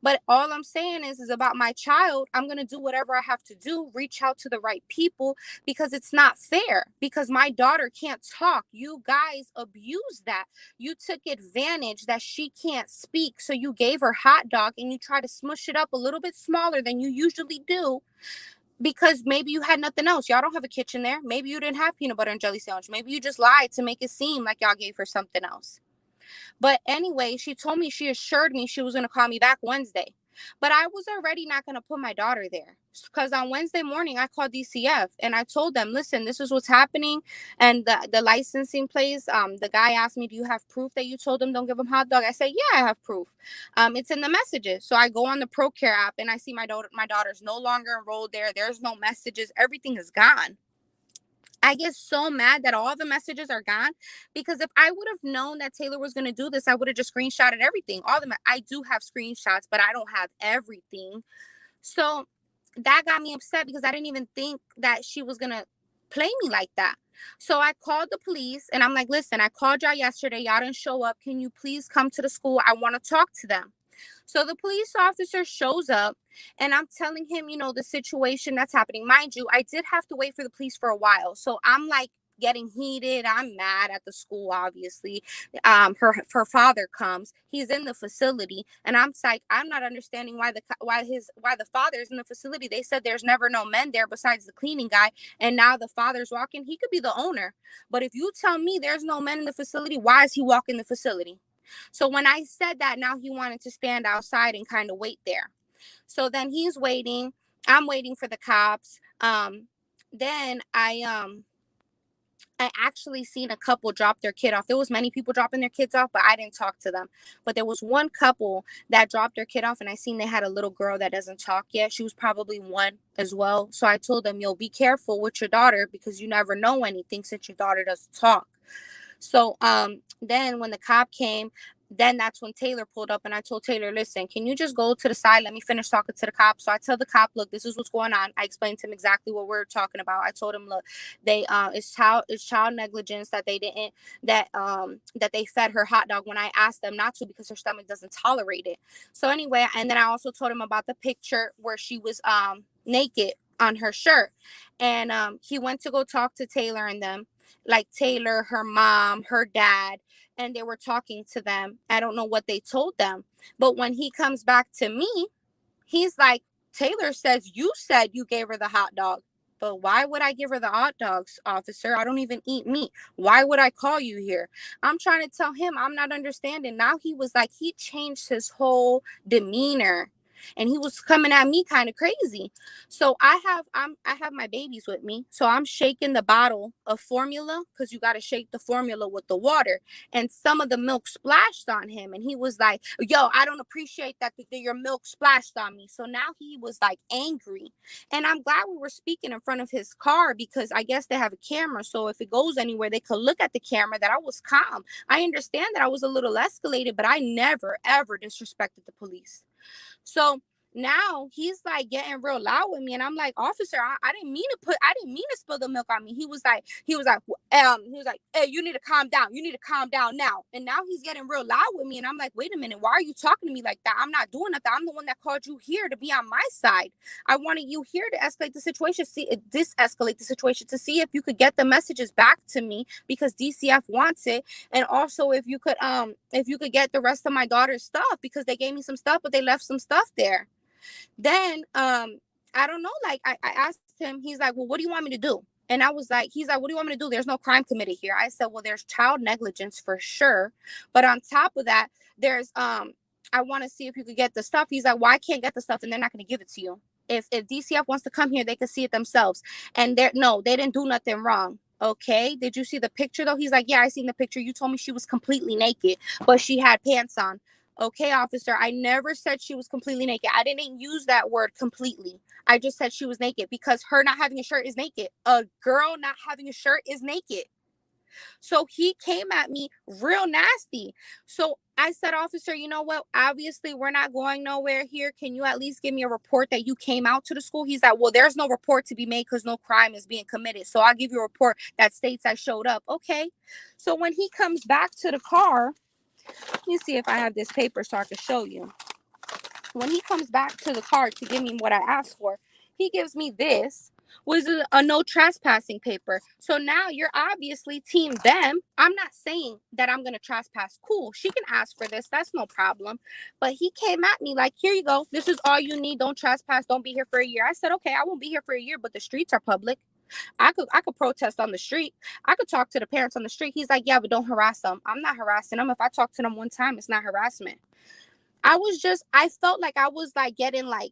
But all I'm saying is about my child. I'm going to do whatever I have to do, reach out to the right people, because it's not fair, because my daughter can't talk. You guys abused that. You took advantage that she can't speak. So you gave her hot dog and you try to smush it up a little bit smaller than you usually do, because maybe you had nothing else. Y'all don't have a kitchen there. Maybe you didn't have peanut butter and jelly sandwich. Maybe you just lied to make it seem like y'all gave her something else. But anyway, she assured me she was going to call me back Wednesday. But I was already not going to put my daughter there, because on Wednesday morning, I called DCF and I told them, listen, this is what's happening. And the licensing place, the guy asked me, do you have proof that you told them don't give them hot dog? I said, yeah, I have proof. It's in the messages. So I go on the ProCare app and I see my daughter's no longer enrolled there. There's no messages. Everything is gone. I get so mad that all the messages are gone, because if I would have known that Taylor was going to do this, I would have just screenshotted everything. I do have screenshots, but I don't have everything. So that got me upset, because I didn't even think that she was going to play me like that. So I called the police and I'm like, listen, I called y'all yesterday. Y'all didn't show up. Can you please come to the school? I want to talk to them. So the police officer shows up and I'm telling him, the situation that's happening. Mind you, I did have to wait for the police for a while. So I'm like getting heated. I'm mad at the school, obviously. Her father comes. He's in the facility. And I'm like, I'm not understanding why the father is in the facility. They said there's never no men there besides the cleaning guy. And now the father's walking. He could be the owner. But if you tell me there's no men in the facility, why is he walking the facility? So when I said that, now he wanted to stand outside and kind of wait there. So then he's waiting. I'm waiting for the cops. Then I actually seen a couple drop their kid off. There was many people dropping their kids off, but I didn't talk to them. But there was one couple that dropped their kid off, and I seen they had a little girl that doesn't talk yet. She was probably 1 as well. So I told them, be careful with your daughter, because you never know anything since your daughter doesn't talk. So then when the cop came, then that's when Taylor pulled up, and I told Taylor, listen, can you just go to the side? Let me finish talking to the cop. So I tell the cop, look, this is what's going on. I explained to him exactly what we're talking about. I told him, look, it's child negligence that they fed her hot dog when I asked them not to because her stomach doesn't tolerate it. So anyway, and then I also told him about the picture where she was naked on her shirt. And he went to go talk to Taylor and them, like Taylor, her mom, her dad, and they were talking to them. I don't know what they told them. But when he comes back to me, he's like, Taylor says you said you gave her the hot dog. But why would I give her the hot dogs, officer? I don't even eat meat. Why would I call you here? I'm trying to tell him I'm not understanding. Now he was like, he changed his whole demeanor. And he was coming at me kind of crazy. So I have my babies with me. So I'm shaking the bottle of formula, because you got to shake the formula with the water. And some of the milk splashed on him. And he was like, yo, I don't appreciate that your milk splashed on me. So now he was like angry. And I'm glad we were speaking in front of his car, because I guess they have a camera. So if it goes anywhere, they could look at the camera that I was calm. I understand that I was a little escalated, but I never, ever disrespected the police. So now he's like getting real loud with me, and I'm like, officer, I didn't mean to spill the milk on me. He was like, hey, you need to calm down. You need to calm down now. And now he's getting real loud with me, and I'm like, wait a minute, why are you talking to me like that? I'm not doing nothing. I'm the one that called you here to be on my side. I wanted you here to escalate the situation, de-escalate the situation, to see if you could get the messages back to me, because DCF wants it. And also if you could get the rest of my daughter's stuff, because they gave me some stuff, but they left some stuff there. Then I don't know, like I asked him, he's like, well, what do you want me to do? And I was like, he's like, what do you want me to do? There's no crime committed here. I said, well, there's child negligence for sure, but on top of that, there's I want to see if you could get the stuff. He's like, well, I can't get the stuff, and they're not going to give it to you. If DCF wants to come here, they can see it themselves. And they didn't do nothing wrong. Okay, did you see the picture though? He's like, yeah, I seen the picture. You told me she was completely naked, but she had pants on. Okay, officer, I never said she was completely naked. I didn't use that word completely. I just said she was naked, because her not having a shirt is naked. A girl not having a shirt is naked. So he came at me real nasty. So I said, officer, you know what? Obviously, we're not going nowhere here. Can you at least give me a report that you came out to the school? He's like, well, there's no report to be made because no crime is being committed. So I'll give you a report that states I showed up. Okay. So when he comes back to the car, let me see if I have this paper so I can show you. When he comes back to the car to give me what I asked for, he gives me this, was a no trespassing paper. So now you're obviously team them. I'm not saying that I'm going to trespass. Cool. She can ask for this. That's no problem. But he came at me like, here you go. This is all you need. Don't trespass. Don't be here for a year. I said, okay, I won't be here for a year, but the streets are public. I could protest on the street. I could talk to the parents on the street. He's like, yeah, but don't harass them. I'm not harassing them. If I talk to them one time, it's not harassment. I felt like I was like getting like,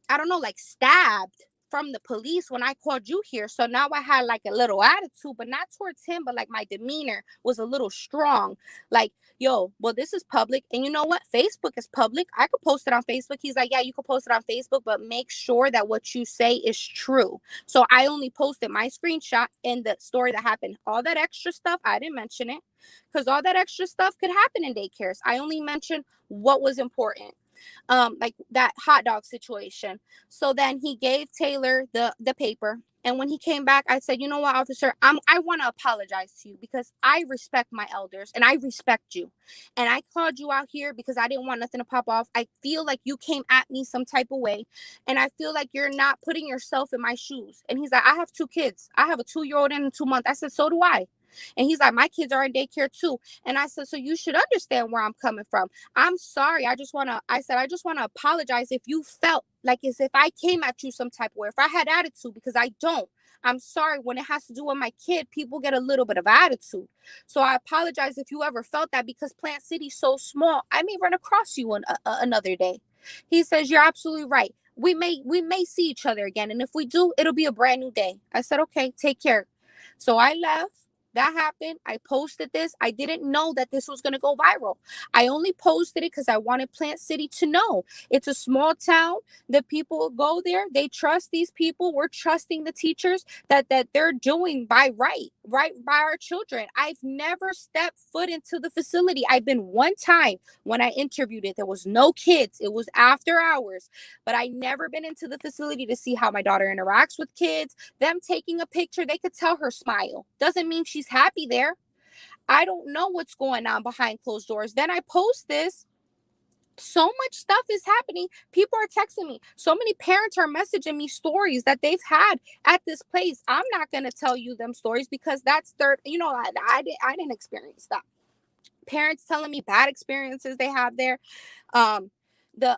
I don't know, like stabbed from the police when I called you here. So now I had like a little attitude, but not towards him, but like my demeanor was a little strong. Like, yo, well, this is public. And you know what? Facebook is public. I could post it on Facebook. He's like, yeah, you could post it on Facebook, but make sure that what you say is true. So I only posted my screenshot and the story that happened. All that extra stuff, I didn't mention it, because all that extra stuff could happen in daycares. I only mentioned what was important. Like that hot dog situation. So then he gave Taylor the paper. And when he came back, I said, you know what, officer, I want to apologize to you, because I respect my elders and I respect you. And I called you out here because I didn't want nothing to pop off. I feel like you came at me some type of way. And I feel like you're not putting yourself in my shoes. And he's like, I have 2 kids. I have a 2-year-old and a 2-month. I said, so do I. And he's like, my kids are in daycare too. And I said, so you should understand where I'm coming from. I'm sorry. I just want to apologize if you felt like as if I came at you some type of way, if I had attitude, because I don't. I'm sorry. When it has to do with my kid, people get a little bit of attitude. So I apologize if you ever felt that, because Plant City's so small. I may run across you another day. He says, you're absolutely right. We may see each other again. And if we do, it'll be a brand new day. I said, okay, take care. So I left. That happened. I posted this. I didn't know that this was going to go viral. I only posted it because I wanted Plant City to know. It's a small town. The people go there. They trust these people. We're trusting the teachers that they're doing by right. right by our children. I've never stepped foot into the facility. I've been one time when I interviewed it. There was no kids. It was after hours, but I never been into the facility to see how my daughter interacts with kids. Them taking a picture, they could tell her smile. Doesn't mean she's happy there. I don't know what's going on behind closed doors. Then I post this. So much stuff is happening. People are texting me. So many parents are messaging me stories that they've had at this place. I'm not going to tell you them stories because that's their, I didn't experience that. Parents telling me bad experiences they have there. Um, the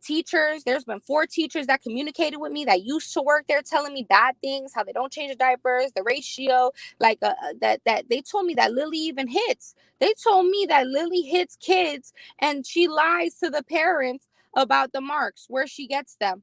teachers, there's been 4 teachers that communicated with me that used to work there telling me bad things, how they don't change the diapers, the ratio, that they told me that Lily even hits. They told me that Lily hits kids and she lies to the parents about the marks, where she gets them.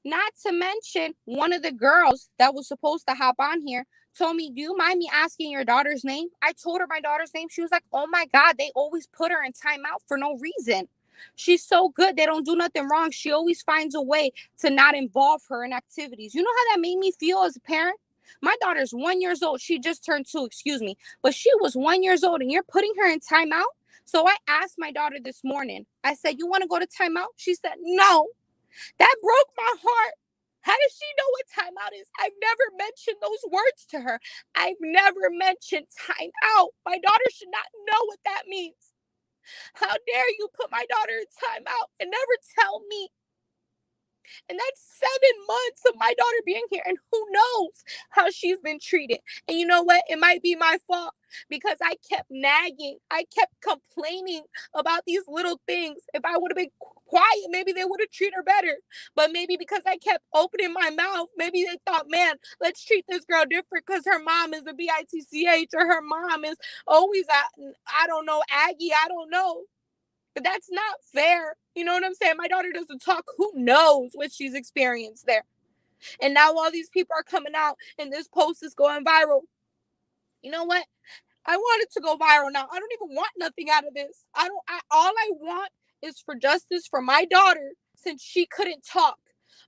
Not to mention, one of the girls that was supposed to hop on here told me, do you mind me asking your daughter's name? I told her my daughter's name. She was like, oh my God, they always put her in timeout for no reason. She's so good. They don't do nothing wrong. She always finds a way to not involve her in activities. You know how that made me feel as a parent? My daughter's 1 year old. She just turned 2, excuse me. But she was 1 year old and you're putting her in timeout? So I asked my daughter this morning. I said, you want to go to timeout? She said, no. That broke my heart. How does she know what timeout is? I've never mentioned those words to her. I've never mentioned timeout. My daughter should not know what that means. How dare you put my daughter in timeout and never tell me? And that's 7 months of my daughter being here. And who knows how she's been treated. And you know what? It might be my fault because I kept nagging. I kept complaining about these little things. If I would have been quiet, maybe they would have treated her better. But maybe because I kept opening my mouth, maybe they thought, man, let's treat this girl different because her mom is a BITCH or her mom is always, I don't know, Aggie. I don't know. But that's not fair. You know what I'm saying? My daughter doesn't talk. Who knows what she's experienced there? And now all these people are coming out and this post is going viral. You know what? I want it to go viral now. I don't even want nothing out of this. All I want is for justice for my daughter since she couldn't talk.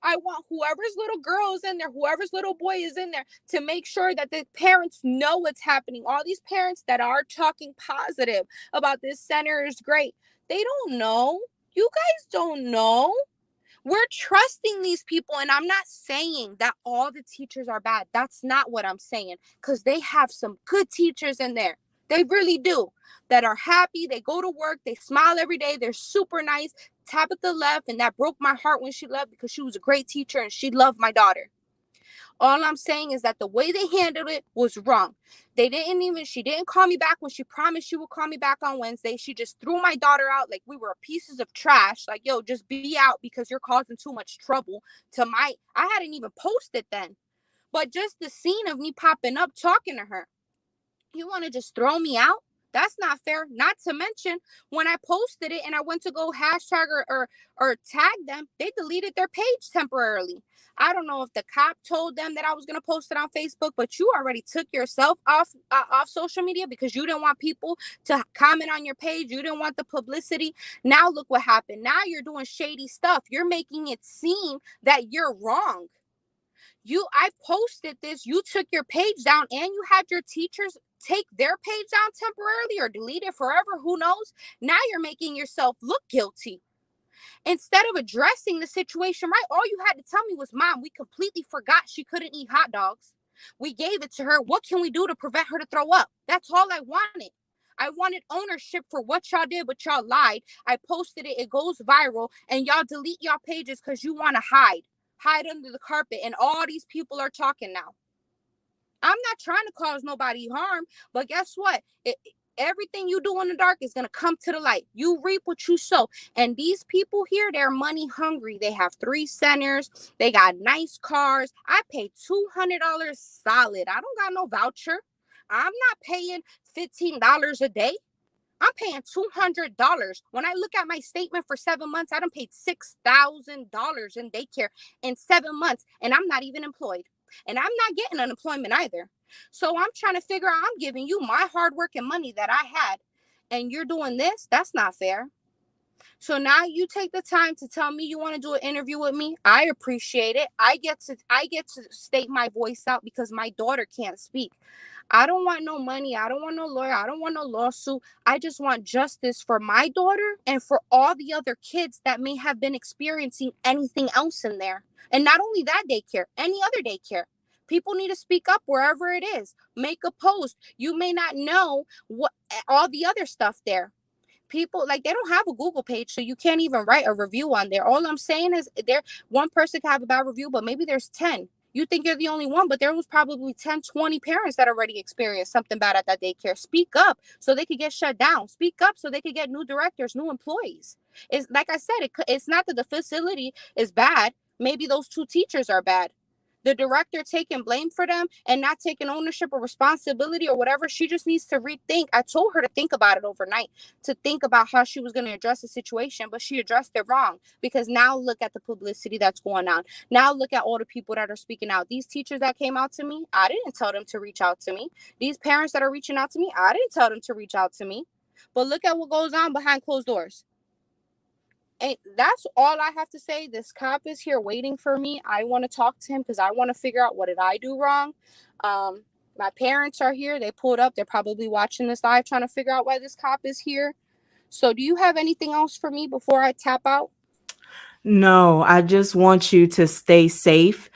I want whoever's little girl is in there, whoever's little boy is in there to make sure that the parents know what's happening. All these parents that are talking positive about this center is great. They don't know. You guys don't know. We're trusting these people. And I'm not saying that all the teachers are bad. That's not what I'm saying. Because they have some good teachers in there. They really do. That are happy. They go to work. They smile every day. They're super nice. Tabitha left. And that broke my heart when she left because she was a great teacher and she loved my daughter. All I'm saying is that the way they handled it was wrong. She didn't call me back when she promised she would call me back on Wednesday. She just threw my daughter out like we were pieces of trash. Like, yo, just be out because you're causing too much trouble I hadn't even posted then. But just the scene of me popping up talking to her. You want to just throw me out? That's not fair. Not to mention, when I posted it and I went to go hashtag or tag them, they deleted their page temporarily. I don't know if the cop told them that I was going to post it on Facebook, but you already took yourself off social media because you didn't want people to comment on your page. You didn't want the publicity. Now look what happened. Now you're doing shady stuff. You're making it seem that you're wrong. I posted this. You took your page down and you had your teachers take their page down temporarily or delete it forever. Who knows? Now you're making yourself look guilty. Instead of addressing the situation right, all you had to tell me was, Mom, we completely forgot she couldn't eat hot dogs. We gave it to her. What can we do to prevent her to throw up? That's all I wanted. I wanted ownership for what y'all did, but y'all lied. I posted it. It goes viral and y'all delete y'all pages because you want to hide under the carpet. And all these people are talking now. I'm not trying to cause nobody harm, but guess what? Everything you do in the dark is going to come to the light. You reap what you sow. And these people here, they're money hungry. They have 3 centers. They got nice cars. I pay $200 solid. I don't got no voucher. I'm not paying $15 a day. I'm paying $200. When I look at my statement for 7 months, I done paid $6,000 in daycare in 7 months. And I'm not even employed. And I'm not getting unemployment either. So I'm trying to figure out, I'm giving you my hard work and money that I had. And you're doing this? That's not fair. So now you take the time to tell me you want to do an interview with me. I appreciate it. I get to state my voice out because my daughter can't speak. I don't want no money. I don't want no lawyer. I don't want no lawsuit. I just want justice for my daughter and for all the other kids that may have been experiencing anything else in there. And not only that daycare, any other daycare. People need to speak up wherever it is. Make a post. You may not know what all the other stuff there. People, like, they don't have a Google page, so you can't even write a review on there. All I'm saying is there one person can have a bad review, but maybe there's 10. You think you're the only one, but there was probably 10, 20 parents that already experienced something bad at that daycare. Speak up so they could get shut down. Speak up so they could get new directors, new employees. It's like I said, it's not that the facility is bad. Maybe those 2 teachers are bad. The director taking blame for them and not taking ownership or responsibility or whatever. She just needs to rethink. I told her to think about it overnight, to think about how she was going to address the situation, but she addressed it wrong, because now look at the publicity that's going on. Now look at all the people that are speaking out. These teachers that came out to me, I didn't tell them to reach out to me. These parents that are reaching out to me, I didn't tell them to reach out to me. But look at what goes on behind closed doors. And that's all I have to say. This cop is here waiting for me. I want to talk to him because I want to figure out what did I do wrong. My parents are here. They pulled up. They're probably watching this live trying to figure out why this cop is here. So do you have anything else for me before I tap out? No, I just want you to stay safe,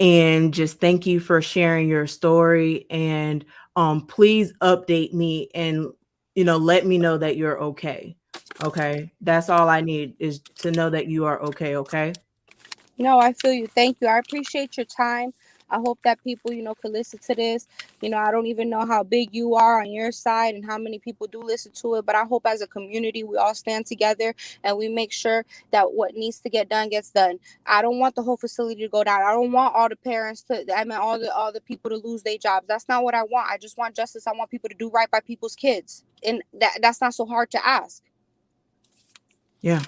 and just thank you for sharing your story. And please update me and let me know that you're okay. Okay. That's all I need, is to know that you are okay. Okay. No, I feel you. Thank you. I appreciate your time. I hope that people, could listen to this. I don't even know how big you are on your side and how many people do listen to it, but I hope as a community we all stand together and we make sure that what needs to get done gets done. I don't want the whole facility to go down. I don't want all the parents all the people to lose their jobs. That's not what I want. I just want justice. I want people to do right by people's kids. And that's not so hard to ask. Yeah.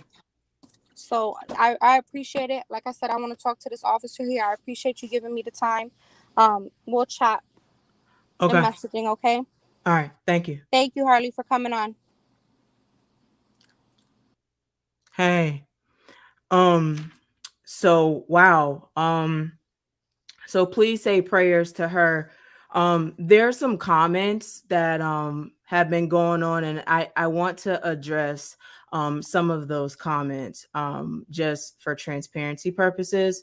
So I appreciate it. Like I said, I want to talk to this officer here. I appreciate you giving me the time. We'll chat in Okay. messaging, okay? All right. Thank you. Thank you, Harley, for coming on. Hey. So wow. So please say prayers to her. There's some comments that have been going on, and I want to address some of those comments just for transparency purposes.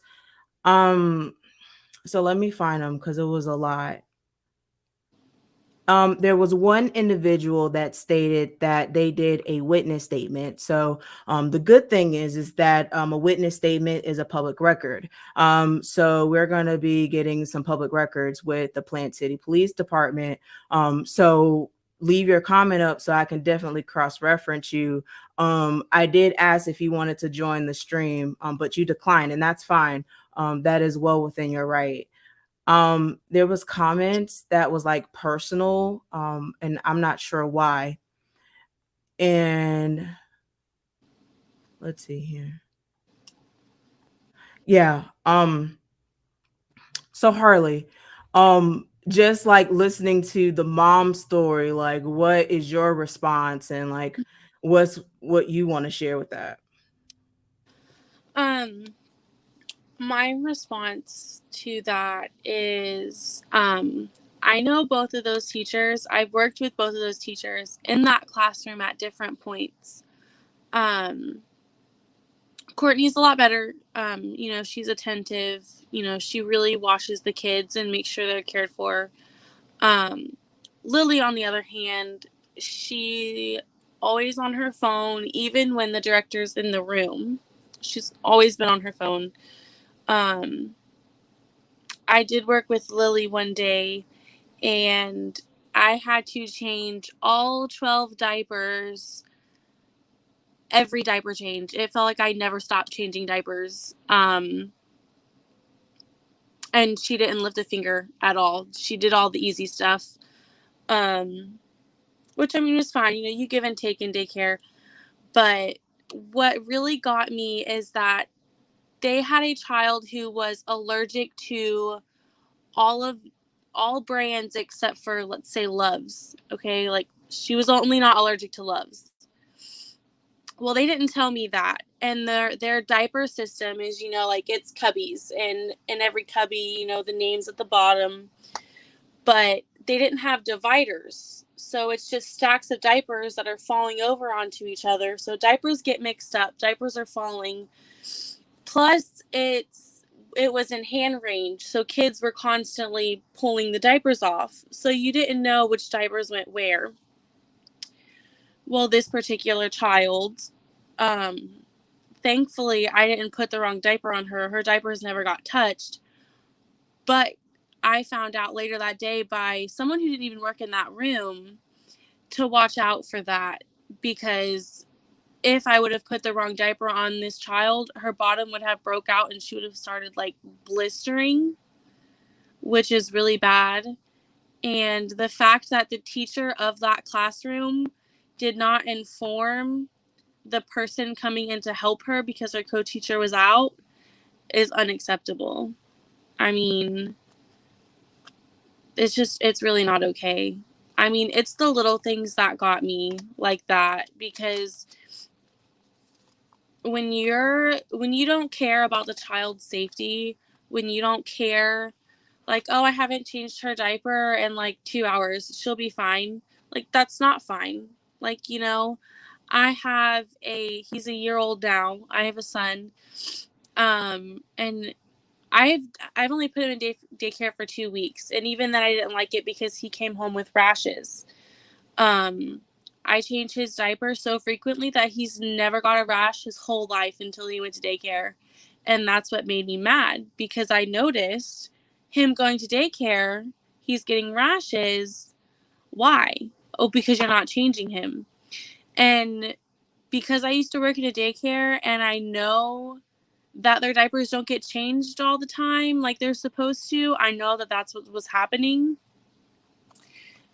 So let me find them because it was a lot. There was one individual that stated that they did a witness statement. So the good thing is that a witness statement is a public record. So we're going to be getting some public records with the Plant City Police Department. So leave your comment up so I can definitely cross-reference you. I did ask if you wanted to join the stream, but you declined, and that's fine. That is well within your right. There was comments that was like personal, and I'm not sure why. And let's see here. Yeah. So Harley, just like listening to the mom story, like what is your response, and like what you want to share with that? My response to that is, I know both of those teachers. I've worked with both of those teachers in that classroom at different points. Courtney's a lot better. She's attentive. She really watches the kids and makes sure they're cared for. Lily, on the other hand, she always on her phone, even when the director's in the room. She's always been on her phone. I did work with Lily one day, and I had to change all 12 diapers, every diaper change. It felt like I never stopped changing diapers. And she didn't lift a finger at all. She did all the easy stuff, which, is fine. You give and take in daycare. But what really got me is that they had a child who was allergic to all brands except for, let's say, Love's. Okay, like she was only not allergic to Love's. Well, they didn't tell me that. And their diaper system is, like it's cubbies, and in every cubby, the names at the bottom. But they didn't have dividers. So it's just stacks of diapers that are falling over onto each other. So diapers get mixed up. Diapers are falling. Plus, it was in hand range. So kids were constantly pulling the diapers off. So you didn't know which diapers went where. Well, this particular child, thankfully, I didn't put the wrong diaper on her. Her diapers never got touched. But I found out later that day by someone who didn't even work in that room to watch out for that, because if I would have put the wrong diaper on this child, her bottom would have broke out and she would have started like blistering, which is really bad. And the fact that the teacher of that classroom did not inform the person coming in to help her because her co-teacher was out is unacceptable. I mean, it's really not okay. I mean, it's the little things that got me like that, because when you don't care about the child's safety, when you don't care, like, oh, I haven't changed her diaper in like 2 hours, she'll be fine. Like, that's not fine. Like, he's a year old now. I have a son. And I've only put him in daycare for 2 weeks, and even then I didn't like it because he came home with rashes. I changed his diaper so frequently that he's never got a rash his whole life until he went to daycare, and that's what made me mad, because I noticed him going to daycare, he's getting rashes. Why? Oh, because you're not changing him. And because I used to work in a daycare and I know that their diapers don't get changed all the time like they're supposed to, I know that that's what was happening.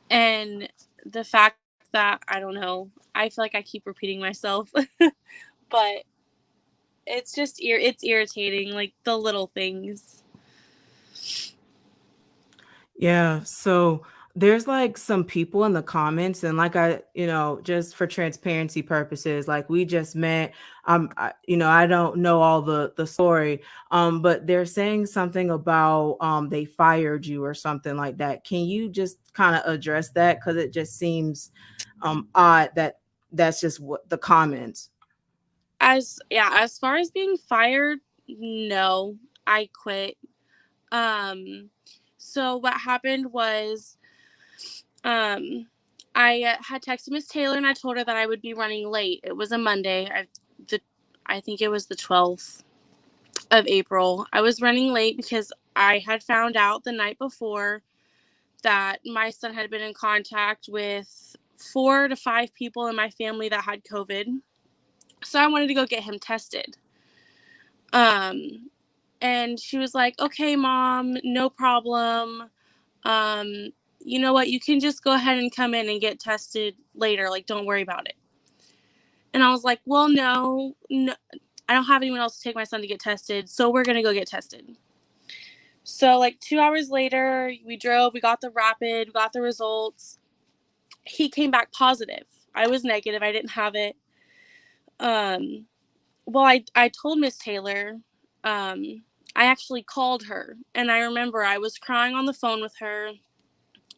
And the fact that, I don't know, I feel like I keep repeating myself, but it's just it's irritating, like the little things. Yeah, so there's like some people in the comments, and like just for transparency purposes, like we just met. I don't know all the story, but they're saying something about they fired you or something like that. Can you just kind of address that, because it just seems odd that that's just what the comments. As far as being fired, no, I quit. So what happened was, I had texted Miss Taylor and I told her that I would be running late. It was a Monday. I think it was the 12th of April. I was running late because I had found out the night before that my son had been in contact with 4 to 5 people in my family that had COVID. So I wanted to go get him tested. And she was like, okay, Mom, no problem. You know what? You can just go ahead and come in and get tested later. Like, don't worry about it. And I was like, well, no, I don't have anyone else to take my son to get tested. So we're going to go get tested. So like 2 hours later, we drove, we got the rapid, we got the results. He came back positive. I was negative. I didn't have it. Well, I told Miss Taylor, I actually called her, and I remember I was crying on the phone with her,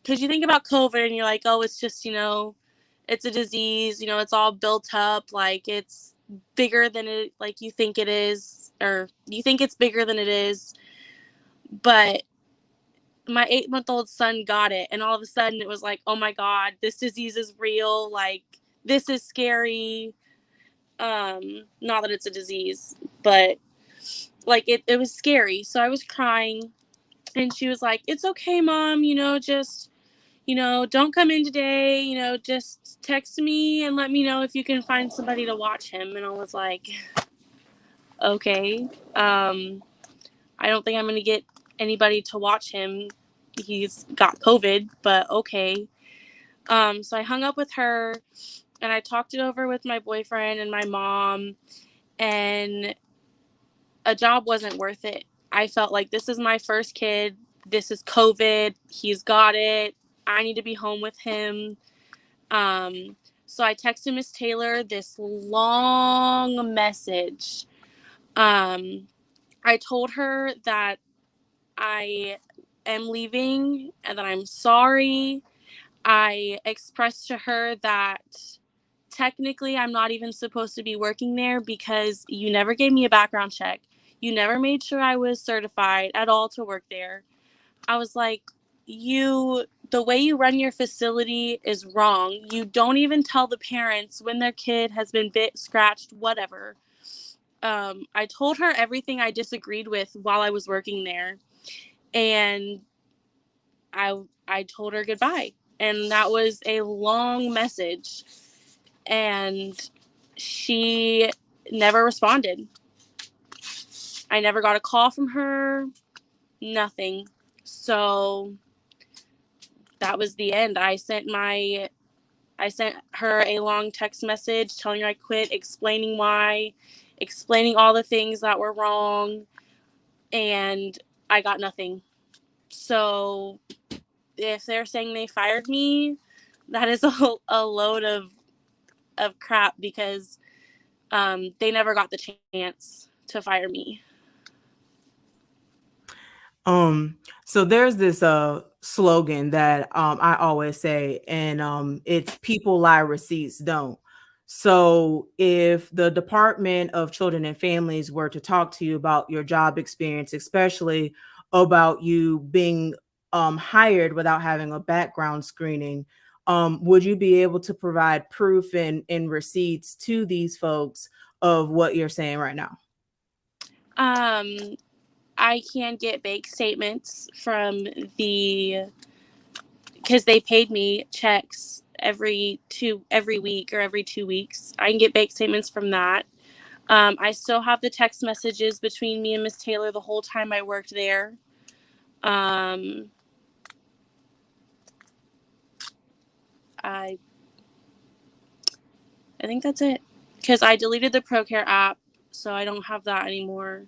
because you think about COVID and you're like, oh, it's just, it's a disease, it's all built up, like it's bigger than it, like you think it is, or you think it's bigger than it is. But my 8-month-old son got it, and all of a sudden it was like, oh my God, this disease is real. Like, this is scary. Not that it's a disease, but like it was scary. So I was crying, and she was like, it's okay, Mom, just, don't come in today, just text me and let me know if you can find somebody to watch him. And I was like, okay. I don't think I'm going to get anybody to watch him. He's got COVID, but okay. So I hung up with her and I talked it over with my boyfriend and my mom, and a job wasn't worth it. I felt like, this is my first kid. This is COVID. He's got it. I need to be home with him. So I texted Miss Taylor this long message. I told her that I am leaving and that I'm sorry. I expressed to her that technically I'm not even supposed to be working there because you never gave me a background check. You never made sure I was certified at all to work there. I was like, the way you run your facility is wrong. You don't even tell the parents when their kid has been bit, scratched, whatever. I told her everything I disagreed with while I was working there, and I told her goodbye. And that was a long message, and she never responded. I never got a call from her, nothing. So that was the end. I sent her a long text message telling her I quit, explaining why, explaining all the things that were wrong, and I got nothing. So if they're saying they fired me, that is a load of crap, because they never got the chance to fire me. So there's this slogan that I always say, and it's people lie, receipts don't. So if the Department of Children and Families were to talk to you about your job experience, especially about you being hired without having a background screening, would you be able to provide proof and receipts to these folks of what you're saying right now? I can get bank statements from because they paid me checks every week or every 2 weeks. I can get bank statements from that. I still have the text messages between me and Miss Taylor the whole time I worked there. I think that's it, because I deleted the ProCare app, so I don't have that anymore.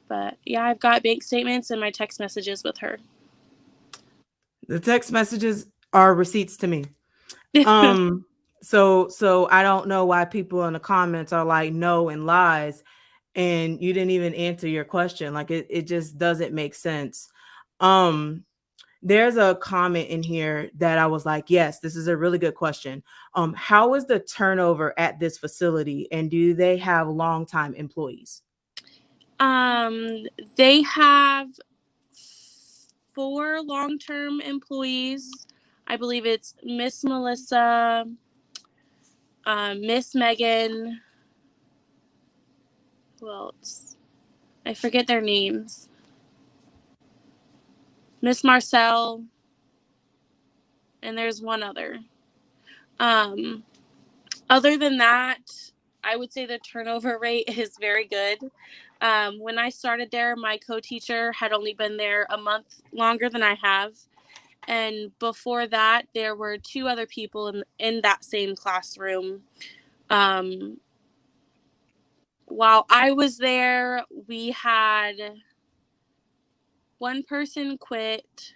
But yeah, I've got bank statements and my text messages with her. The text messages are receipts to me. So I don't know why people in the comments are like no and lies, and you didn't even answer your question. Like it just doesn't make sense. There's a comment in here that I was like, yes, this is a really good question. How is the turnover at this facility, and do they have longtime employees? They have 4 long-term employees. I believe it's Miss Melissa, Miss Megan. Who else? I forget their names. Miss Marcel, and there's one other. Other than that, I would say the turnover rate is very good. When I started there, my co-teacher had only been there a month longer than I have. And before that, there were 2 other people in that same classroom. While I was there, we had one person quit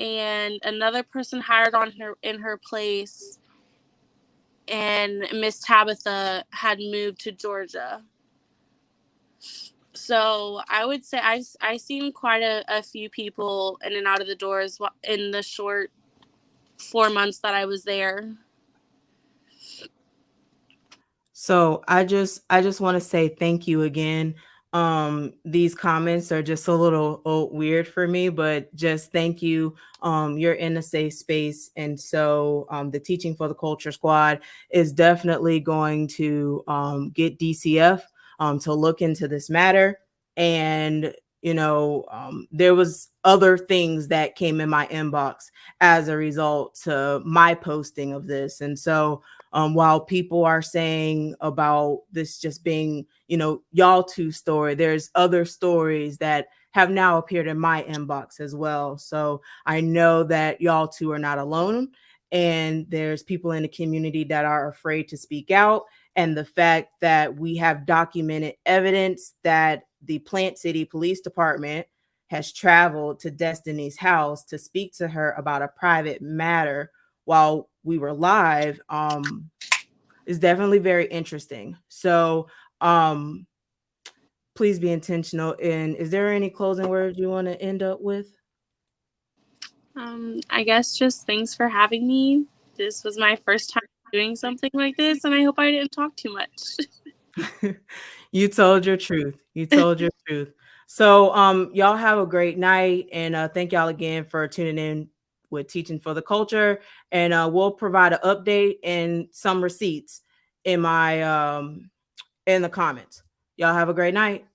and another person hired on in her place, and Miss Tabitha had moved to Georgia. So I would say I seen quite a few people in and out of the doors in the short 4 months that I was there. So I just want to say thank you again. These comments are just a little weird for me, but just thank you. You're in a safe space, and so the Teaching for the Culture Squad is definitely going to get DCF to look into this matter. And there was other things that came in my inbox as a result to my posting of this, and so while people are saying about this just being, y'all two story, there's other stories that have now appeared in my inbox as well. So I know that y'all two are not alone, and there's people in the community that are afraid to speak out. And the fact that we have documented evidence that the Plant City Police Department has traveled to Destiny's house to speak to her about a private matter while we were live is definitely very interesting. So please be intentional. And is there any closing words you want to end up with? I guess just thanks for having me. This was my first time doing something like this, and I hope I didn't talk too much. You told your truth. You told your truth. So y'all have a great night, and thank y'all again for tuning in with Teaching for the Culture. And we'll provide an update and some receipts in my in the comments. Y'all have a great night.